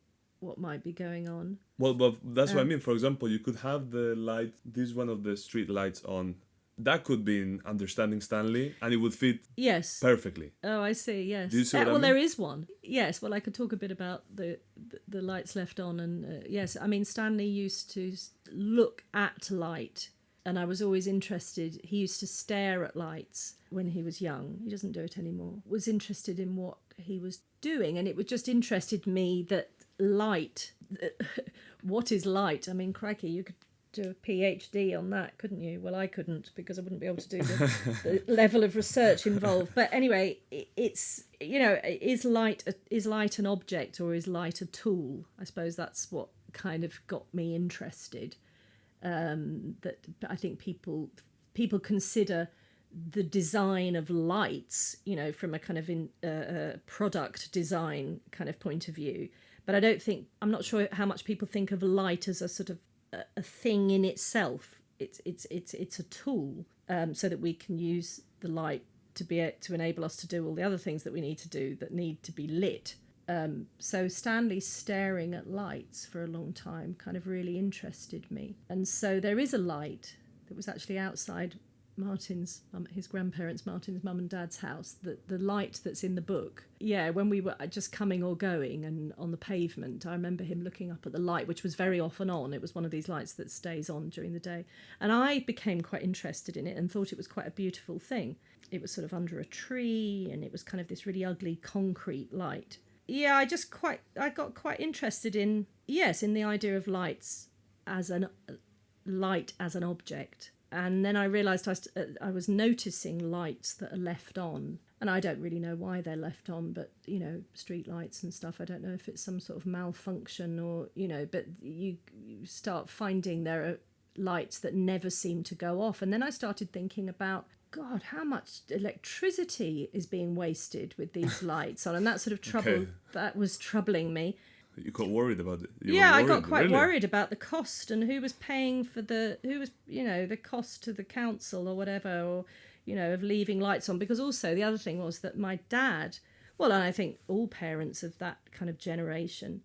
might be going on. Well, but that's what I mean. For example, you could have the light, this one of the street lights on. That could be in Understanding Stanley, and it would fit Yes. perfectly. Oh, I see. Yes. Do you see what I well, mean? there is one. Yes. Well, I could talk a bit about the lights left on, and yes, I mean Stanley used to look at light, and I was always interested. He used to stare at lights when he was young. He doesn't do it anymore. Was interested in what he was doing, and it would just interested me that light. What is light? I mean, crikey, you could do a PhD on that, couldn't you? Well, I couldn't, because I wouldn't be able to do the level of research involved. But anyway, it's, is light an object, or is light a tool? I suppose that's what kind of got me interested. That I think people consider the design of lights, from a kind of product design kind of point of view. But I'm not sure how much people think of light as a sort of a thing in itself. It's a tool, so that we can use the light to enable us to do all the other things that we need to do that need to be lit. So Stanley staring at lights for a long time kind of really interested me. And so there is a light that was actually outside his grandparents, Martin's mum and dad's house, the light that's in the book. Yeah, when we were just coming or going and on the pavement, I remember him looking up at the light, which was very often on. It was one of these lights that stays on during the day. And I became quite interested in it and thought it was quite a beautiful thing. It was sort of under a tree, and it was kind of this really ugly concrete light. Yeah, I got quite interested in the idea of lights as an object. And then I realised I was noticing lights that are left on. And I don't really know why they're left on, but, street lights and stuff, I don't know if it's some sort of malfunction or, but you start finding there are lights that never seem to go off. And then I started thinking about, God, how much electricity is being wasted with these lights on? And that sort of that was troubling me. You got worried about it. I got quite worried about the cost and who was paying for the cost to the council or whatever, or, of leaving lights on. Because also the other thing was that my dad, well, and I think all parents of that kind of generation,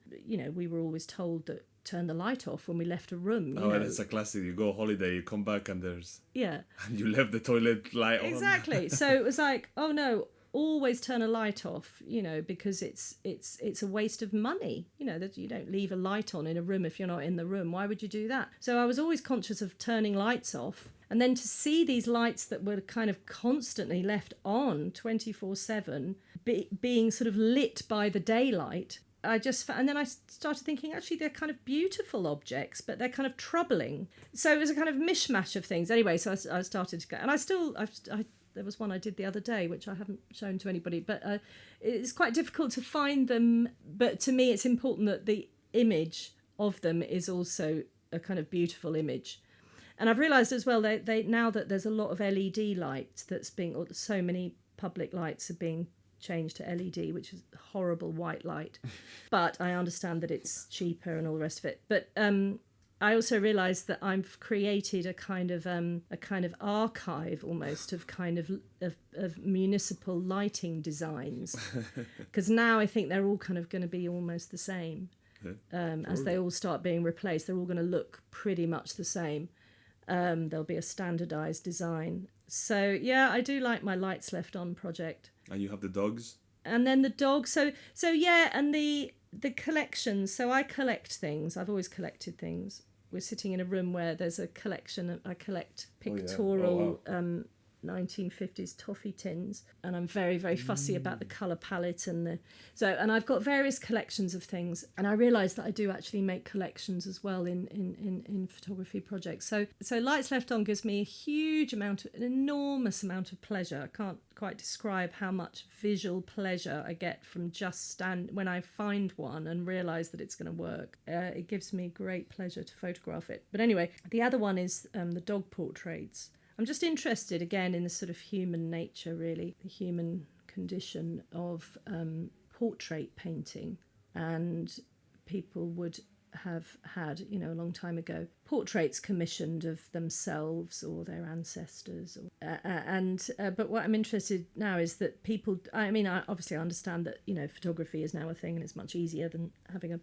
we were always told that turn the light off when we left a room. And it's a classic. You go on holiday, you come back, and there's... Yeah. And you left the toilet light on. Exactly. So it was like, oh no, always turn a light off, because it's a waste of money, that you don't leave a light on in a room if you're not in the room. Why would you do that? So I was always conscious of turning lights off. And then to see these lights that were kind of constantly left on 24/7, being sort of lit by the daylight, and then I started thinking, actually, they're kind of beautiful objects, but they're kind of troubling. So it was a kind of mishmash of things. Anyway, so I started to go, and there was one I did the other day, which I haven't shown to anybody, but it's quite difficult to find them. But to me, it's important that the image of them is also a kind of beautiful image. And I've realised as well, they now that there's a lot of LED light or so many public lights are being changed to LED, which is horrible white light. But I understand that it's cheaper and all the rest of it. But I also realised that I've created a kind of archive almost of municipal lighting designs, because now I think they're all kind of going to be almost the same. As they all start being replaced, they're all going to look pretty much the same. There'll be a standardised design. So yeah, I do like my Lights Left On project. And you have the dogs? And then the dogs. So yeah, and the collections. So I collect things. I've always collected things. We're sitting in a room where there's a collection. I collect pictorial 1950s toffee tins, and I'm very, very fussy about the colour palette and I've got various collections of things, and I realise that I do actually make collections as well in photography projects. So Lights Left On gives me an enormous amount of pleasure. I can't quite describe how much visual pleasure I get from just when I find one and realise that it's going to work. It gives me great pleasure to photograph it. But anyway, the other one is the dog portraits. I'm just interested again in the sort of human nature, really, the human condition of portrait painting. And people would have had, a long time ago, portraits commissioned of themselves or their ancestors. But what I'm interested now is that people, I obviously understand that, photography is now a thing and it's much easier than having a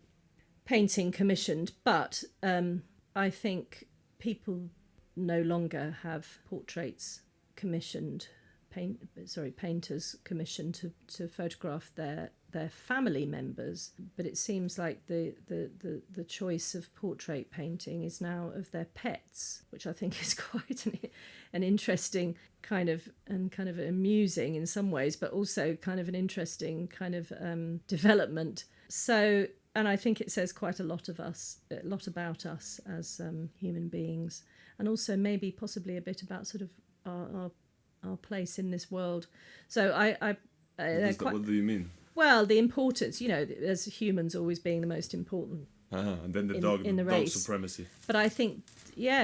painting commissioned. But I think people no longer have portraits commissioned, painters commissioned to photograph their family members. But it seems like the choice of portrait painting is now of their pets, which I think is quite an interesting kind of amusing in some ways, but also kind of an interesting kind of development. So, and I think it says quite a lot about us as human beings. And also maybe possibly a bit about sort of our place in this world. So what do you mean? Well, the importance, as humans always being the most important. And then the dog supremacy. But I think,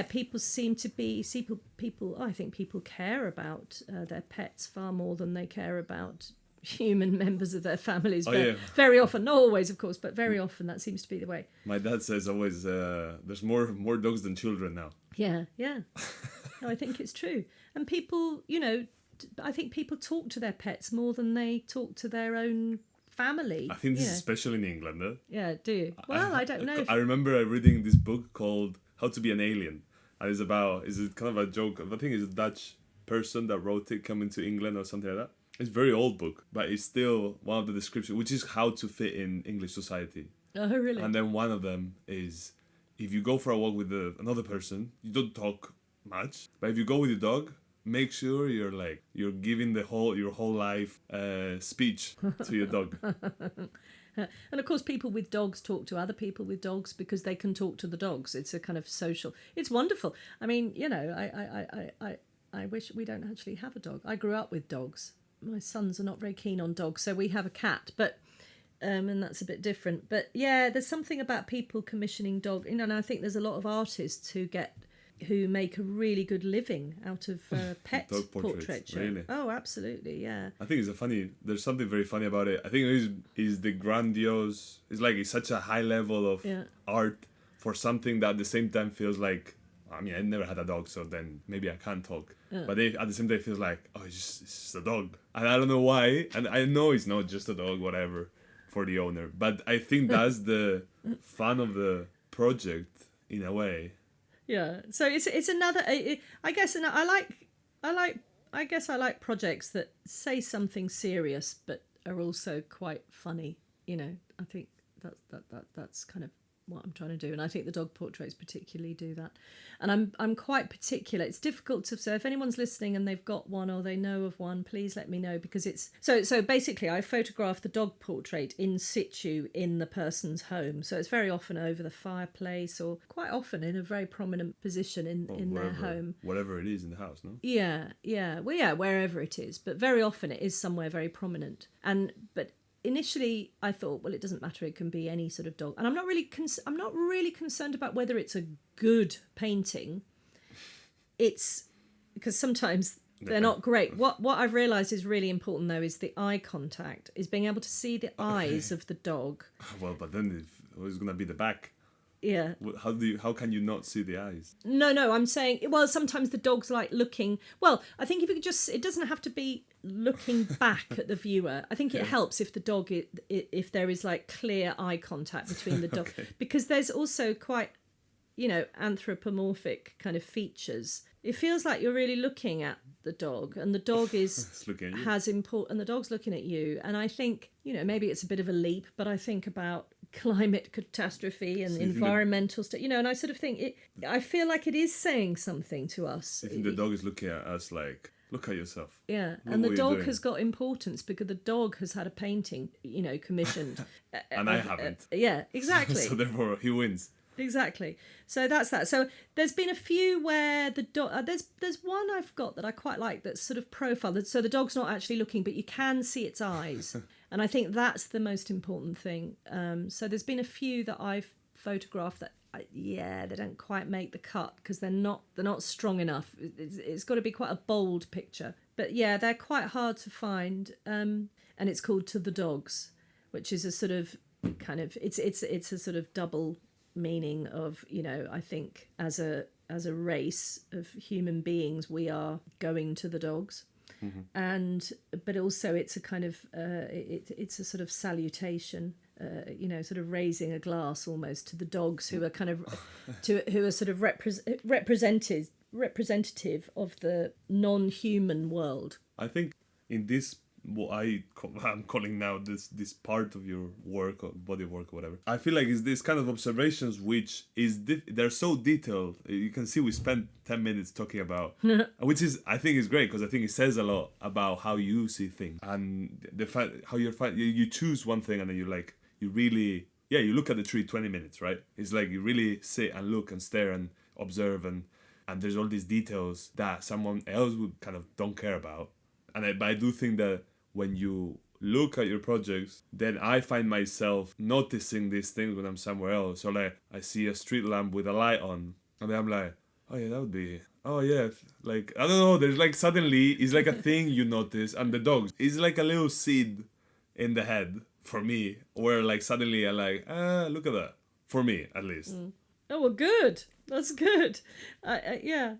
people seem to be I think people care about their pets far more than they care about human members of their families. Very often, not always of course, but very often that seems to be the way. My dad says always there's more dogs than children now. No, I think it's true. And people, I think people talk to their pets more than they talk to their own family. I think this is especially in England. Yeah, do you? Well, I don't know. I remember reading this book called How to Be an Alien, and it's kind of a joke. I think it's a Dutch person that wrote it coming to England or something like that. It's a very old book, but it's still one of the descriptions, which is how to fit in English society. Oh, really? And then one of them is, if you go for a walk with another person, you don't talk much. But if you go with your dog, make sure you're giving your whole life speech to your dog. And of course, people with dogs talk to other people with dogs because they can talk to the dogs. It's a kind of social. It's wonderful. I mean, I wish we don't actually have a dog. I grew up with dogs. My sons are not very keen on dogs, so we have a cat, but and that's a bit different. But yeah, there's something about people commissioning dog, and I think there's a lot of artists who make a really good living out of pet dog portraiture. Really? Oh, absolutely, yeah. I think there's something very funny about it. I think it is the grandiose. It's such a high level of art for something that at the same time feels like. I mean, I never had a dog, so then maybe I can't talk. But at the same time, it feels like, it's just a dog. And I don't know why. And I know it's not just a dog, whatever, for the owner. But I think that's the fun of the project, in a way. Yeah. So it's another. I guess I like projects that say something serious but are also quite funny. I think that's kind of what I'm trying to do. And I think the dog portraits particularly do that. And I'm quite particular. It's difficult to, so if anyone's listening and they've got one or they know of one, please let me know, because it's so basically I photograph the dog portrait in situ in the person's home. So it's very often over the fireplace, or quite often in a very prominent position in their home. Whatever it is in the house, no? Yeah. Well, yeah, wherever it is, but very often it is somewhere very prominent. But initially I thought, well, it doesn't matter, it can be any sort of dog, and I'm not really concerned about whether it's a good painting. It's because sometimes they're not great. What I've realized is really important though is the eye contact, is being able to see the eyes of the dog. Well, but then it's gonna be the back. Yeah. How can you not see the eyes? No, I'm saying, well, sometimes the dog's like looking, well, I think if you could just, it doesn't have to be looking back at the viewer. I think it helps if the dog, if there is like clear eye contact between the dog, Okay. because there's also quite, anthropomorphic kind of features. It feels like you're really looking at the dog, and the dog It's looking at you. and the dog's looking at you. And I think, maybe it's a bit of a leap, but I think about climate catastrophe and environmental stuff, and I sort of think I feel like it is saying something to us. I think the dog is looking at us like, look at yourself. Yeah, Look and the what you're dog doing. has got importance because the dog has had a painting, commissioned. And I haven't. Yeah, exactly. So therefore he wins. Exactly. So that's that. So there's been a few where the dog. There's one I've got that I quite like, that's sort of profile. So the dog's not actually looking, but you can see its eyes, and I think that's the most important thing. So there's been a few that I've photographed that, they don't quite make the cut because they're not strong enough. It's got to be quite a bold picture. But yeah, they're quite hard to find. And it's called To the Dogs, which is a sort of kind of it's a sort of double meaning of, I think as a race of human beings we are going to the dogs. And but also it's a kind of it's a sort of salutation, sort of raising a glass almost to the dogs who are kind of who are sort of representative of the non-human world. I think in this, what I'm calling now this part of your work or body of work or whatever, I feel like it's this kind of observations which is they're so detailed. You can see we spent 10 minutes talking about which is, I think is great, because I think it says a lot about how you see things, and the fact how you choose one thing and then you really you look at the tree 20 minutes, right? It's like you really sit and look and stare and observe, and there's all these details that someone else would kind of don't care about. But I do think that when you look at your projects, then I find myself noticing these things when I'm somewhere else. So like I see a street lamp with a light on, and then I'm like, oh yeah, that would be, oh yeah, like I don't know. There's like suddenly it's like a thing you notice, and the dogs, it's like a little seed in the head for me, where like suddenly I like, look at that, for me at least. Oh well, good. That's good. I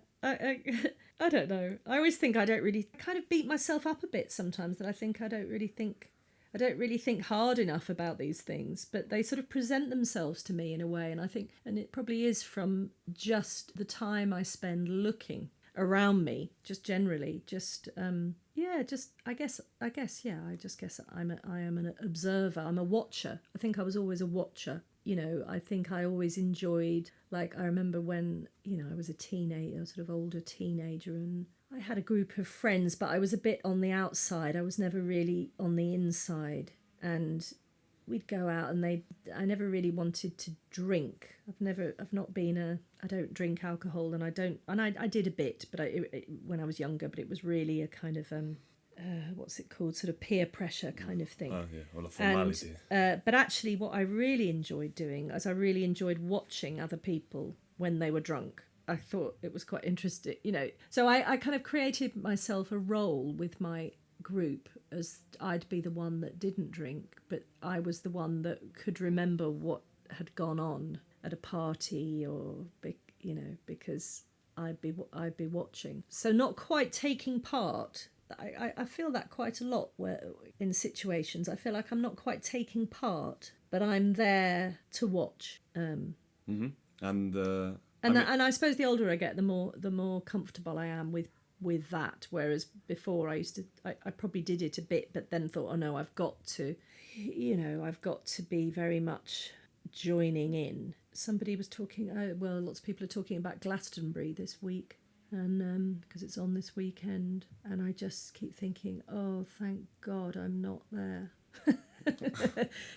don't know. I always think I don't really kind of beat myself up a bit sometimes, that I think I don't really think hard enough about these things, but they sort of present themselves to me in a way, and I think, and it probably is from just the time I spend looking around me, just generally, I guess I am an observer. I'm a watcher. I think I was always a watcher. I think I always enjoyed, like, I remember when, I was a sort of older teenager, and I had a group of friends, but I was a bit on the outside. I was never really on the inside. And we'd go out and I never really wanted to drink. I don't drink alcohol, and I did a bit, but when I was younger, but it was really a kind of, what's it called, sort of peer pressure kind of thing. Oh yeah, all the formality. But actually what I really enjoyed doing is I really enjoyed watching other people when they were drunk. I thought it was quite interesting, So I kind of created myself a role with my group as I'd be the one that didn't drink, but I was the one that could remember what had gone on at a party, or, because I'd be watching. So not quite taking part. I feel that quite a lot where in situations I feel like I'm not quite taking part, but I'm there to watch. And I suppose the older I get, the more comfortable I am with that. Whereas before I probably did it a bit, but then thought, oh no, I've got to be very much joining in. somebody was talking, lots of people are talking about Glastonbury this week, and because it's on this weekend, and I just keep thinking, oh, thank God I'm not there.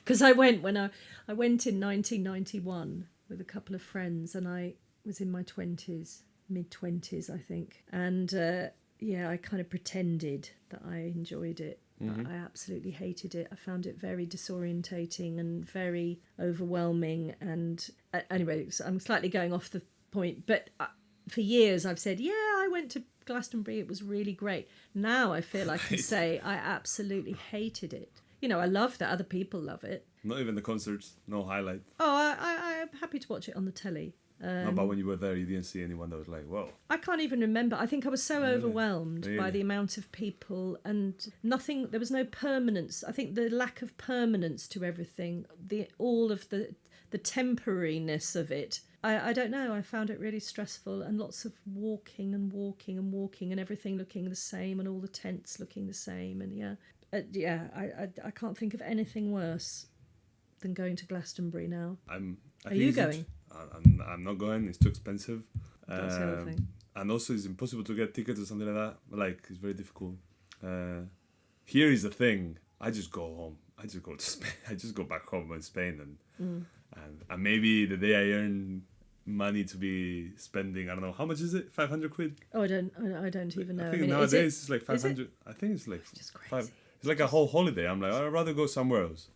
Because I went I went in 1991 with a couple of friends, and I was in my 20s, mid-20s, I think. And I kind of pretended that I enjoyed it. But I absolutely hated it. I found it very disorientating and very overwhelming. And anyway, so I'm slightly going off the point. But for years I've said, yeah, I went to Glastonbury. It was really great. Now I feel I can say I absolutely hated it. You know, I love that other people love it. Not even the concerts, no highlight. Oh, I'm happy to watch it on the telly. No, but when you were there, you didn't see anyone that was like, whoa. I can't even remember. I think I was so overwhelmed Really? by the amount of people, and nothing. There was no permanence. I think the lack of permanence to everything, all of the temporariness of it. I don't know. I found it really stressful, and lots of walking and everything looking the same, and all the tents looking the same, and I can't think of anything worse than going to Glastonbury now. Are you going? I'm not going. It's too expensive. That's the other thing. And also, it's impossible to get tickets or something like that. Like, it's very difficult. Here is the thing. I just go home. I just go to Spain. I just go back home in Spain, and maybe the day I earn money to be spending, I don't know, how much is it? 500 quid? Oh, I don't even know. I think nowadays it's like 500. I think it's like just crazy. 5. It's like a whole holiday. I'm like, I'd rather go somewhere else.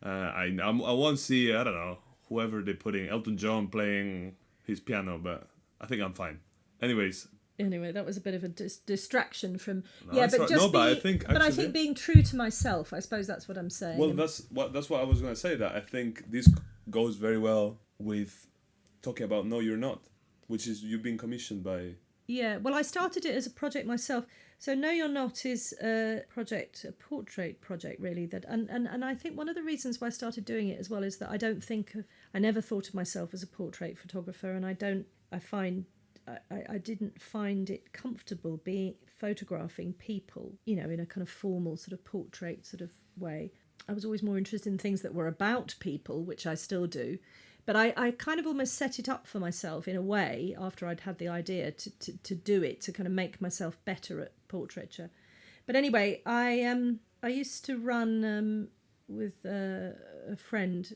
I won't see, I don't know, whoever they're putting, Elton John playing his piano, but I think I'm fine. Anyway, that was a bit of a distraction from. I think being true to myself. I suppose that's what I'm saying. Well, that's what I was going to say. That I think this goes very well with talking about No You're Not, which is you being commissioned by. Yeah, well, I started it as a project myself. So No You're Not is a portrait project, really. And I think one of the reasons why I started doing it as well is that I never thought of myself as a portrait photographer, and I didn't find it comfortable photographing people, in a kind of formal sort of portrait sort of way. I was always more interested in things that were about people, which I still do. But I kind of almost set it up for myself in a way after I'd had the idea to do it, to kind of make myself better at portraiture. But anyway, I used to run with a friend.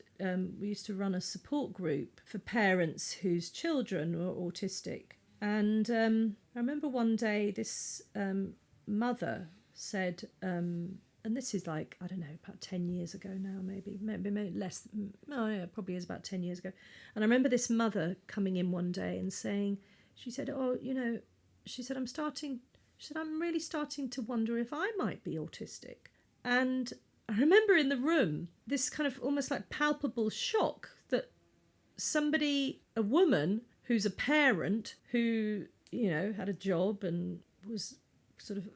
We used to run a support group for parents whose children were autistic. And I remember one day this mother said, and this is like, I don't know, about 10 years ago now, maybe less. No, yeah, probably is about 10 years ago. And I remember this mother coming in one day and saying, she said, I'm really starting to wonder if I might be autistic. And I remember in the room, this kind of almost like palpable shock that a woman who's a parent who, had a job and was sort of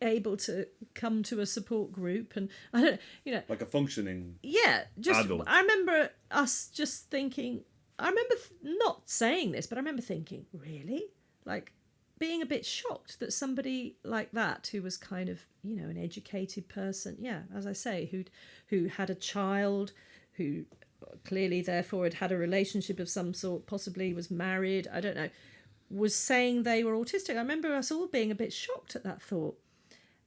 able to come to a support group, and I don't, like a functioning adult. I remember us just thinking, I remember not saying this, but I remember thinking, really? Like being a bit shocked that somebody like that, who was kind of, an educated person, as I say, who had a child, who clearly therefore had a relationship of some sort, possibly was married, I don't know, was saying they were autistic. I remember us all being a bit shocked at that thought.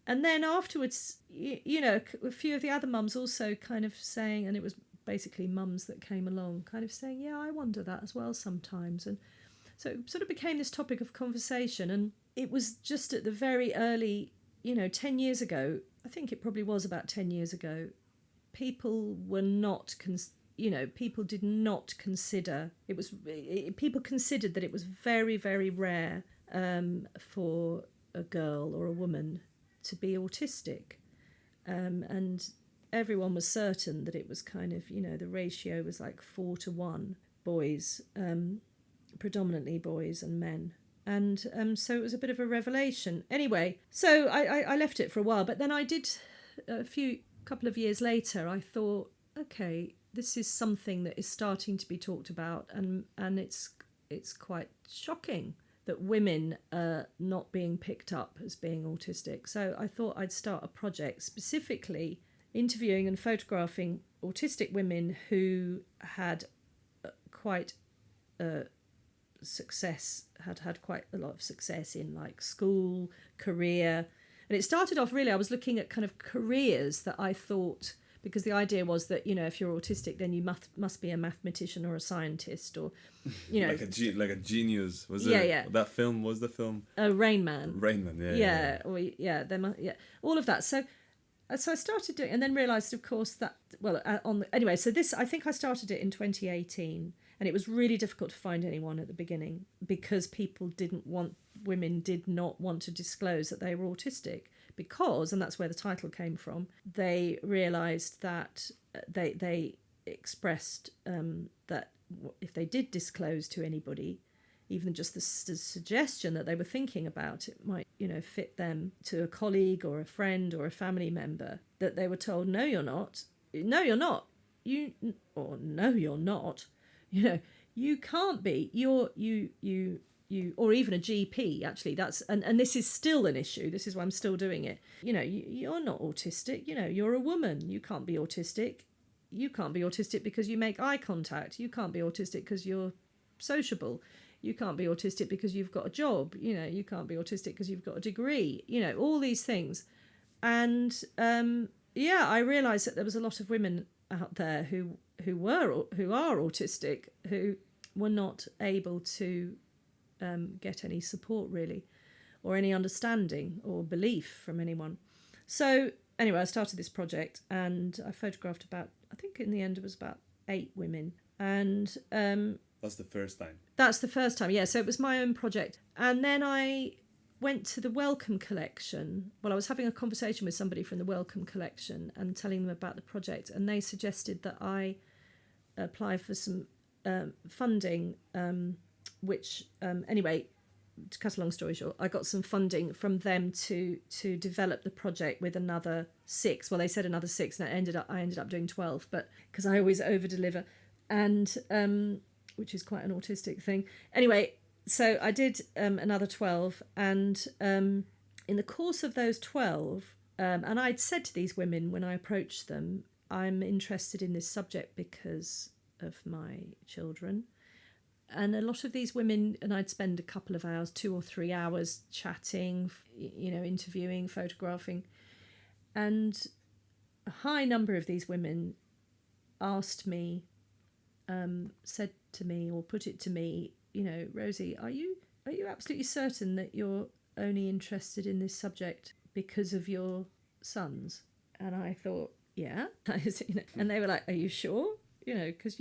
And then afterwards, a few of the other mums also kind of saying, and it was basically mums that came along, kind of saying, yeah, I wonder that as well sometimes. And so it sort of became this topic of conversation. And it was just at the very early, 10 years ago, I think it probably was about 10 years ago, people were not, people did not consider, people considered that it was very, very rare for a girl or a woman to be autistic, and everyone was certain that it was kind of, the ratio was like 4-1 boys, predominantly boys and men, and so it was a bit of a revelation. Anyway, so I left it for a while, but then I did couple of years later, I thought, okay, this is something that is starting to be talked about, and it's quite shocking that women are not being picked up as being autistic. So I thought I'd start a project specifically interviewing and photographing autistic women who had quite success, had quite a lot of success in like school, career. And it started off really, I was looking at kind of careers that I thought, because the idea was that, you know, if you're autistic, then you must be a mathematician or a scientist, or, you know, like a genius. Was yeah, there yeah. that film? Was the film? Oh, Rain Man. Rain Man. Yeah. Yeah, or yeah, all of that. So I started doing, and then realised, of course, that anyway. So this, I think I started it in 2018, and it was really difficult to find anyone at the beginning because women did not want to disclose that they were autistic, because, and that's where the title came from, they realised that they expressed that if they did disclose to anybody, even just the suggestion that they were thinking about it might, you know, fit them, to a colleague or a friend or a family member, that they were told, no, you're not. No, you're not. No, you're not. You know, you can't be. You, or even a GP, actually. And this is still an issue. This is why I'm still doing it. You know, you're not autistic. You know, you're a woman. You can't be autistic. You can't be autistic because you make eye contact. You can't be autistic because you're sociable. You can't be autistic because you've got a job. You know, you can't be autistic because you've got a degree. You know, all these things. And I realised that there was a lot of women out there who are autistic, who were not able to get any support really, or any understanding or belief from anyone. So anyway, I started this project, and I photographed about, I think in the end it was about 8 women, and that's the first time. That's the first time, yeah. So it was my own project. And then I went to the Wellcome Collection. Well, I was having a conversation with somebody from the Wellcome Collection and telling them about the project. And they suggested that I apply for some funding, which, anyway, to cut a long story short, I got some funding from them to develop the project with another 6. Well, they said another 6, and I ended up doing 12, but because I always over-deliver. And which is quite an autistic thing. Anyway, so I did another 12, and in the course of those 12, and I'd said to these women when I approached them, I'm interested in this subject because of my children. And a lot of these women, and I'd spend a couple of hours, 2 or 3 hours chatting, you know, interviewing, photographing. And a high number of these women asked me, said to me, or put it to me, you know, Rosie, are you absolutely certain that you're only interested in this subject because of your sons? And I thought, yeah. And they were like, are you sure? You know, because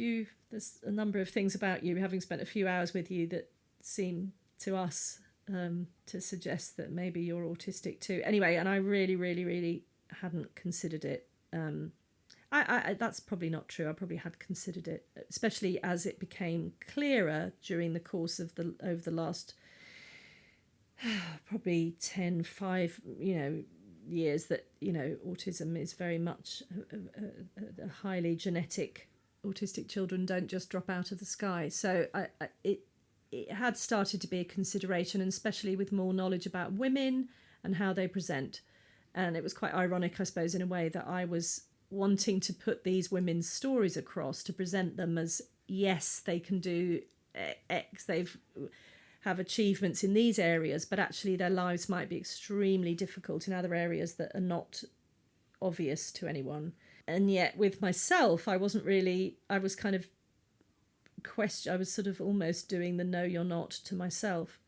there's a number of things about you, having spent a few hours with you, that seem to us to suggest that maybe you're autistic too. Anyway, and I really, really, really hadn't considered it. I that's probably not true. I probably had considered it, especially as it became clearer during the course of over the last probably 5 years, that, you know, autism is very much a highly genetic. Autistic children don't just drop out of the sky. So it had started to be a consideration, and especially with more knowledge about women and how they present. And it was quite ironic, I suppose, in a way, that I was wanting to put these women's stories across, to present them as, yes, they can do X, have achievements in these areas, but actually their lives might be extremely difficult in other areas that are not obvious to anyone. And yet with myself, I was kind of I was sort of almost doing the no, you're not to myself,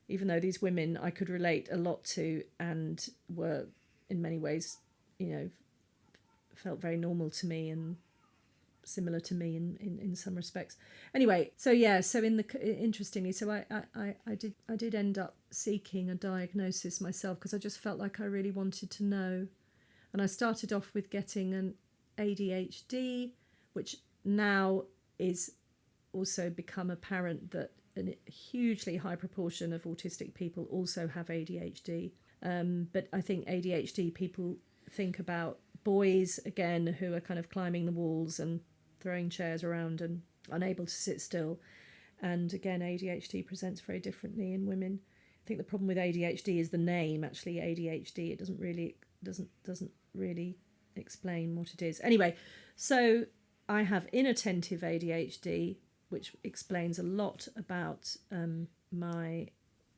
even though these women I could relate a lot to and were in many ways, you know, felt very normal to me and similar to me in some respects. Anyway, so yeah, so interestingly, so I did end up seeking a diagnosis myself, because I just felt like I really wanted to know. And I started off with getting an ADHD, which now is also become apparent that a hugely high proportion of autistic people also have ADHD. But I think ADHD people think about boys, again, who are kind of climbing the walls and throwing chairs around and unable to sit still. And again, ADHD presents very differently in women. I think the problem with ADHD is the name, actually, ADHD. It doesn't really explain what it is. Anyway, so I have inattentive ADHD, which explains a lot about my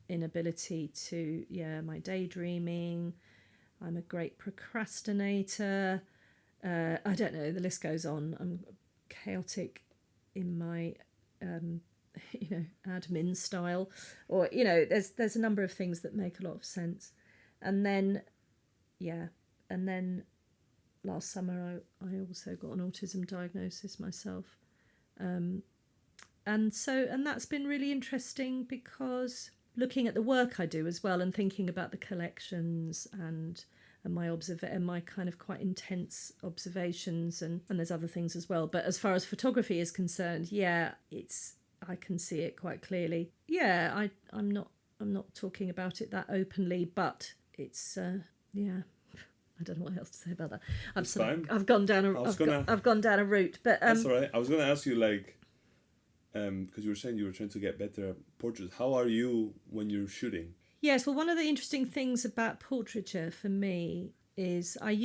inability to, my daydreaming. I'm a great procrastinator. I don't know, the list goes on. I'm chaotic in my, admin style. Or, there's a number of things that make a lot of sense. And then, last summer I also got an autism diagnosis myself. And that's been really interesting, because looking at the work I do as well, and thinking about the collections and my kind of quite intense observations, and there's other things as well. But as far as photography is concerned, I can see it quite clearly. I'm not talking about it that openly, but it's I don't know what else to say about that. I've gone down a route, but that's all right. I was gonna ask you, like, because you were saying you were trying to get better at portraits. How are you when you're shooting? Yes, well, one of the interesting things about portraiture for me is I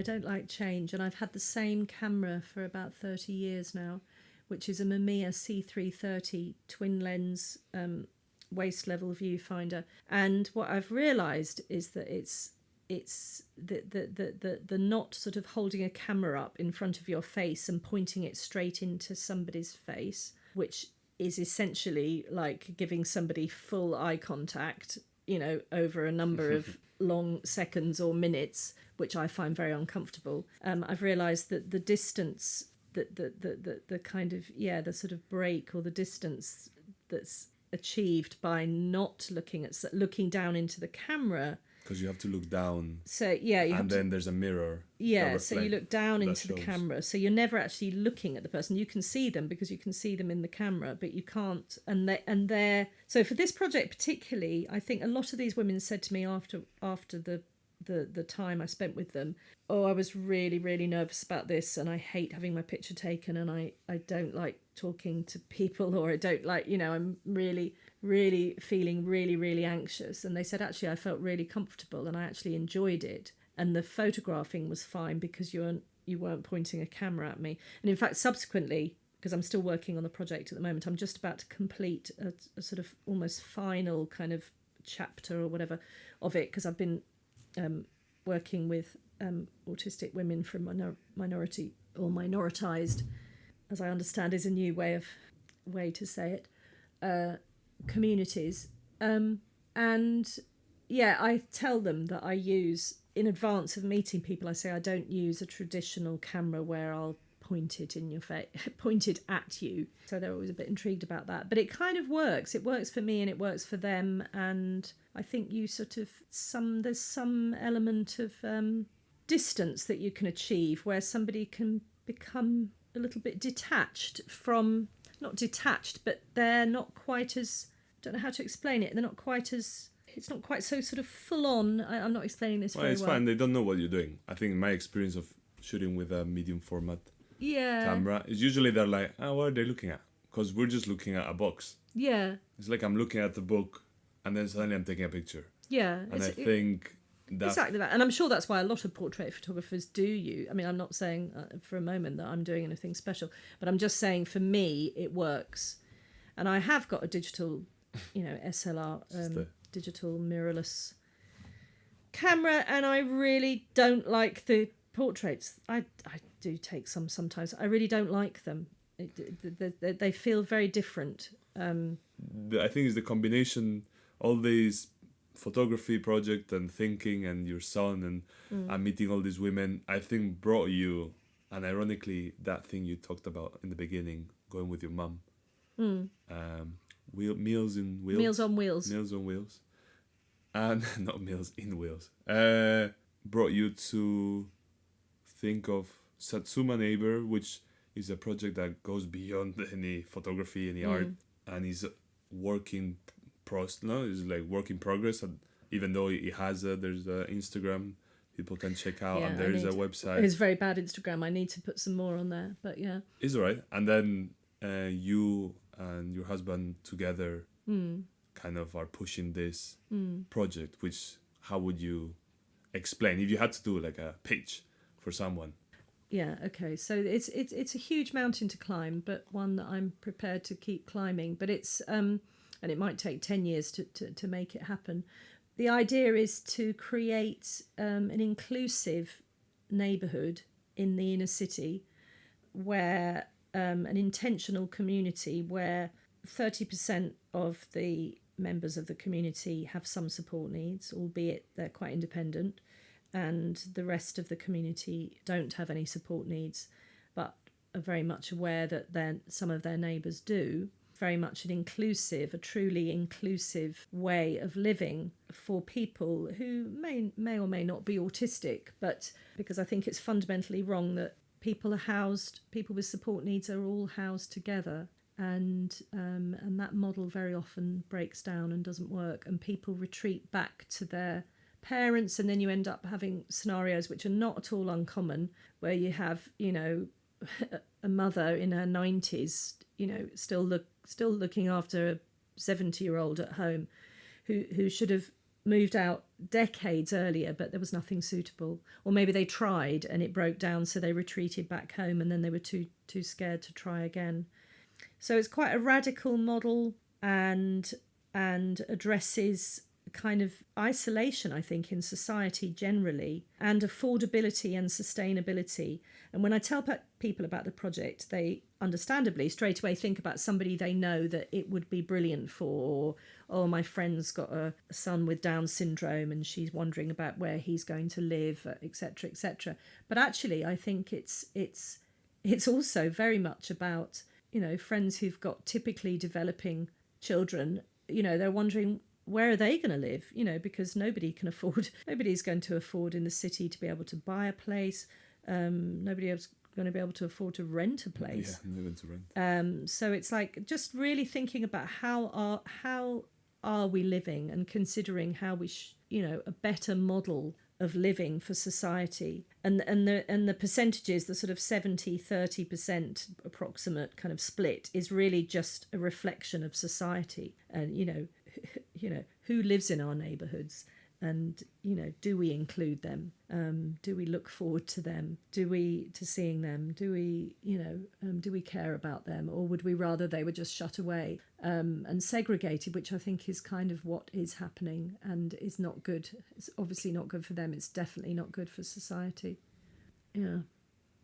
don't like change, and I've had the same camera for about 30 years now, which is a Mamiya C330 twin lens waist level viewfinder. And what I've realised is that it's the not sort of holding a camera up in front of your face and pointing it straight into somebody's face, which is essentially like giving somebody full eye contact, over a number of long seconds or minutes, which I find very uncomfortable. I've realised that the distance, the kind of, the sort of break or the distance that's achieved by not looking down into the camera. Because you have to look down. So then there's a mirror. So you look down into the camera. So you're never actually looking at the person. You can see them because you can see them in the camera, but you can't. So for this project particularly, I think a lot of these women said to me after the time I spent with them, I was really, really nervous about this, and I hate having my picture taken, and I don't like talking to people, or I don't like, I'm really, really feeling really, really anxious. And they said, actually, I felt really comfortable and I actually enjoyed it. And the photographing was fine because you weren't pointing a camera at me. And in fact, subsequently, because I'm still working on the project at the moment, I'm just about to complete a sort of almost final kind of chapter or whatever of it, because I've been working with autistic women from minority or minoritized, as I understand is a new way to say it, communities. I tell them that I use, in advance of meeting people, I say I don't use a traditional camera where I'll point it in your face, point it at you. So they're always a bit intrigued about that. But it kind of works. It works for me and it works for them. And I think you sort of there's some element of distance that you can achieve where somebody can become a little bit detached from, not detached, but they're not quite as, I don't know how to explain it. They're not quite as, it's not quite so sort of full on. I'm not explaining this very well. It's fine. They don't know what you're doing. I think my experience of shooting with a medium format camera is usually they're like, what are they looking at? Because we're just looking at a box. Yeah. It's like I'm looking at the book and then suddenly I'm taking a picture. Yeah. And I think that... Exactly that. And I'm sure that's why a lot of portrait photographers do you. I mean, I'm not saying for a moment that I'm doing anything special, but I'm just saying for me, it works. And I have got a digital, SLR, digital mirrorless camera, and I really don't like the portraits. I do take some sometimes. I really don't like them. They feel very different. I think it's the combination, all these photography project and thinking and your son and meeting all these women, I think brought you, and ironically that thing you talked about in the beginning, going with your mum, Meals on Wheels, and not Meals in Wheels, brought you to think of Satsuma Neighbour, which is a project that goes beyond any photography, any art, and is work in progress. And even though it has there's Instagram people can check out, and there's a website. It's very bad Instagram. I need to put some more on there, but yeah, it's alright. And then you and your husband together kind of are pushing this project. Which, how would you explain if you had to do like a pitch for someone? Yeah, okay. So it's a huge mountain to climb, but one that I'm prepared to keep climbing. But it's and it might take 10 years to make it happen. The idea is to create an inclusive neighbourhood in the inner city, where an intentional community where 30% of the members of the community have some support needs, albeit they're quite independent, and the rest of the community don't have any support needs, but are very much aware that some of their neighbours do. Very much a truly inclusive way of living for people who may or may not be autistic, but because I think it's fundamentally wrong that people with support needs are all housed together, and that model very often breaks down and doesn't work, and people retreat back to their parents, and then you end up having scenarios which are not at all uncommon, where you have, a mother in her 90s, still looking after a 70-year-old at home who should have moved out decades earlier, but there was nothing suitable, or maybe they tried and it broke down, so they retreated back home, and then they were too scared to try again. So it's quite a radical model, and addresses kind of isolation, I think, in society generally, and affordability and sustainability. And when I tell people about the project, they understandably straight away think about somebody they know that it would be brilliant for, or, oh, my friend's got a son with Down syndrome and she's wondering about where he's going to live, etc., etc. But actually, I think it's also very much about, friends who've got typically developing children. They're wondering, where are they going to live? Because nobody's going to afford in the city to be able to buy a place. Nobody else going to be able to afford to rent a place. Yeah, no one to rent. So it's like just really thinking about how are we living, and considering how we a better model of living for society, and the percentages, the sort of 70-30% approximate kind of split, is really just a reflection of society, and who lives in our neighbourhoods, and do we include them, do we look forward to them, to seeing them, do we care about them, or would we rather they were just shut away and segregated, which I think is kind of what is happening and is not good. It's obviously not good for them, it's definitely not good for society. Yeah,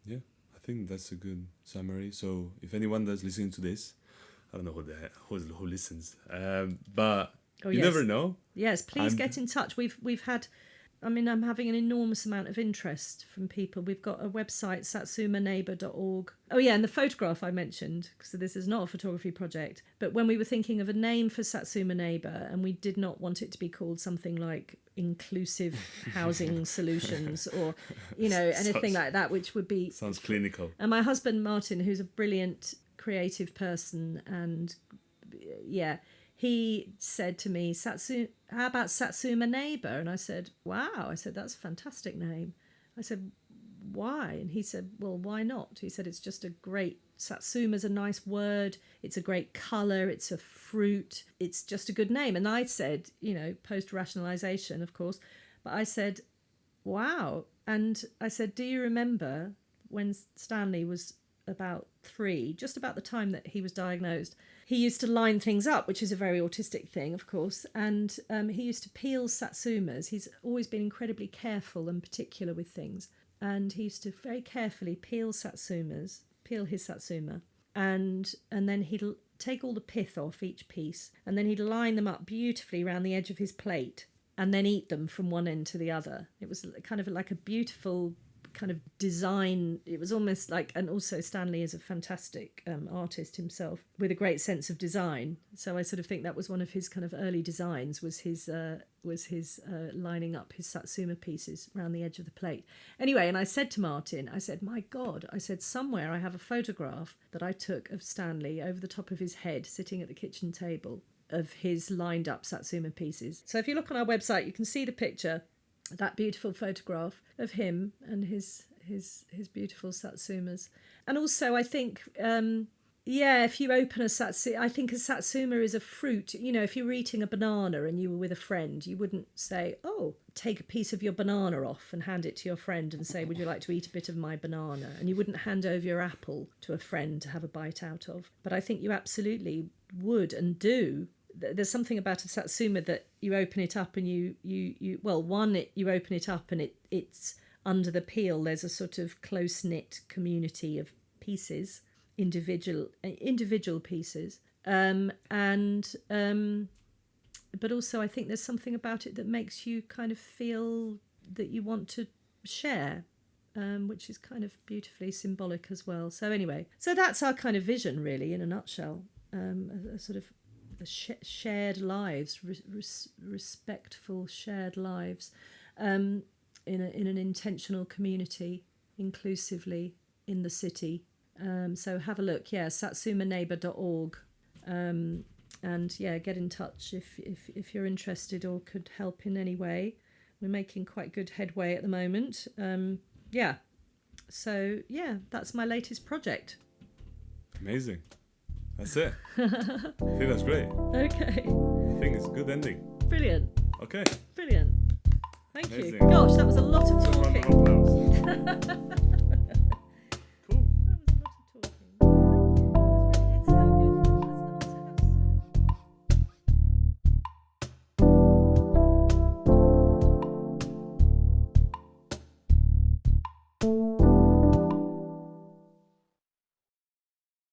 I think that's a good summary. So if anyone that's listening to this, I don't know who listens, but you never know. Yes, please get in touch. We've had, I'm having an enormous amount of interest from people. We've got a website, satsumaneighbour.org. Oh yeah, and the photograph I mentioned, because this is not a photography project, but when we were thinking of a name for Satsuma Neighbour, and we did not want it to be called something like Inclusive Housing Solutions, or anything like that, which would be... Sounds clinical. And my husband Martin, who's a brilliant creative person, and he said to me, how about Satsuma Neighbour? And I said, wow. I said, that's a fantastic name. I said, why? And he said, well, why not? He said, it's just a great... Satsuma's a nice word. It's a great colour. It's a fruit. It's just a good name. And I said, post-rationalisation, of course, but I said, wow. And I said, do you remember when Stanley was about 3, just about the time that he was diagnosed, he used to line things up, which is a very autistic thing, of course, and he used to peel satsumas. He's always been incredibly careful and particular with things, and he used to very carefully peel his satsuma, and then he'd take all the pith off each piece, and then he'd line them up beautifully around the edge of his plate, and then eat them from one end to the other. It was kind of like a beautiful kind of design. It was almost like, and also Stanley is a fantastic artist himself with a great sense of design. So I sort of think that was one of his kind of early designs, was his lining up his satsuma pieces around the edge of the plate. Anyway, and I said to Martin, I said, my God, I said, somewhere I have a photograph that I took of Stanley over the top of his head, sitting at the kitchen table, of his lined up satsuma pieces. So if you look on our website, you can see the picture, that beautiful photograph of him and his beautiful satsumas. And also I think Yeah, if you open a satsuma, I think a satsuma is a fruit. You know, if you were eating a banana and you were with a friend, you wouldn't say, oh, take a piece of your banana off and hand it to your friend and say, would you like to eat a bit of my banana? And you wouldn't hand over your apple to a friend to have a bite out of. But I think you absolutely would and do. There's something about a satsuma that you open it up and you open it up and it's under the peel. There's a sort of close-knit community of pieces, individual pieces, but also I think there's something about it that makes you kind of feel that you want to share, which is kind of beautifully symbolic as well. So anyway, so that's our kind of vision really in a nutshell, a sort of shared lives, respectful shared lives, in an intentional community, inclusively in the city. So have a look, satsumaneighbour.org, and get in touch if you're interested or could help in any way. We're making quite good headway at the moment. That's my latest project. Amazing. That's it. I think that's great. Okay. I think it's a good ending. Brilliant. Okay. Brilliant. Thank Amazing. you. Gosh, that was a lot of Round of talking. applause.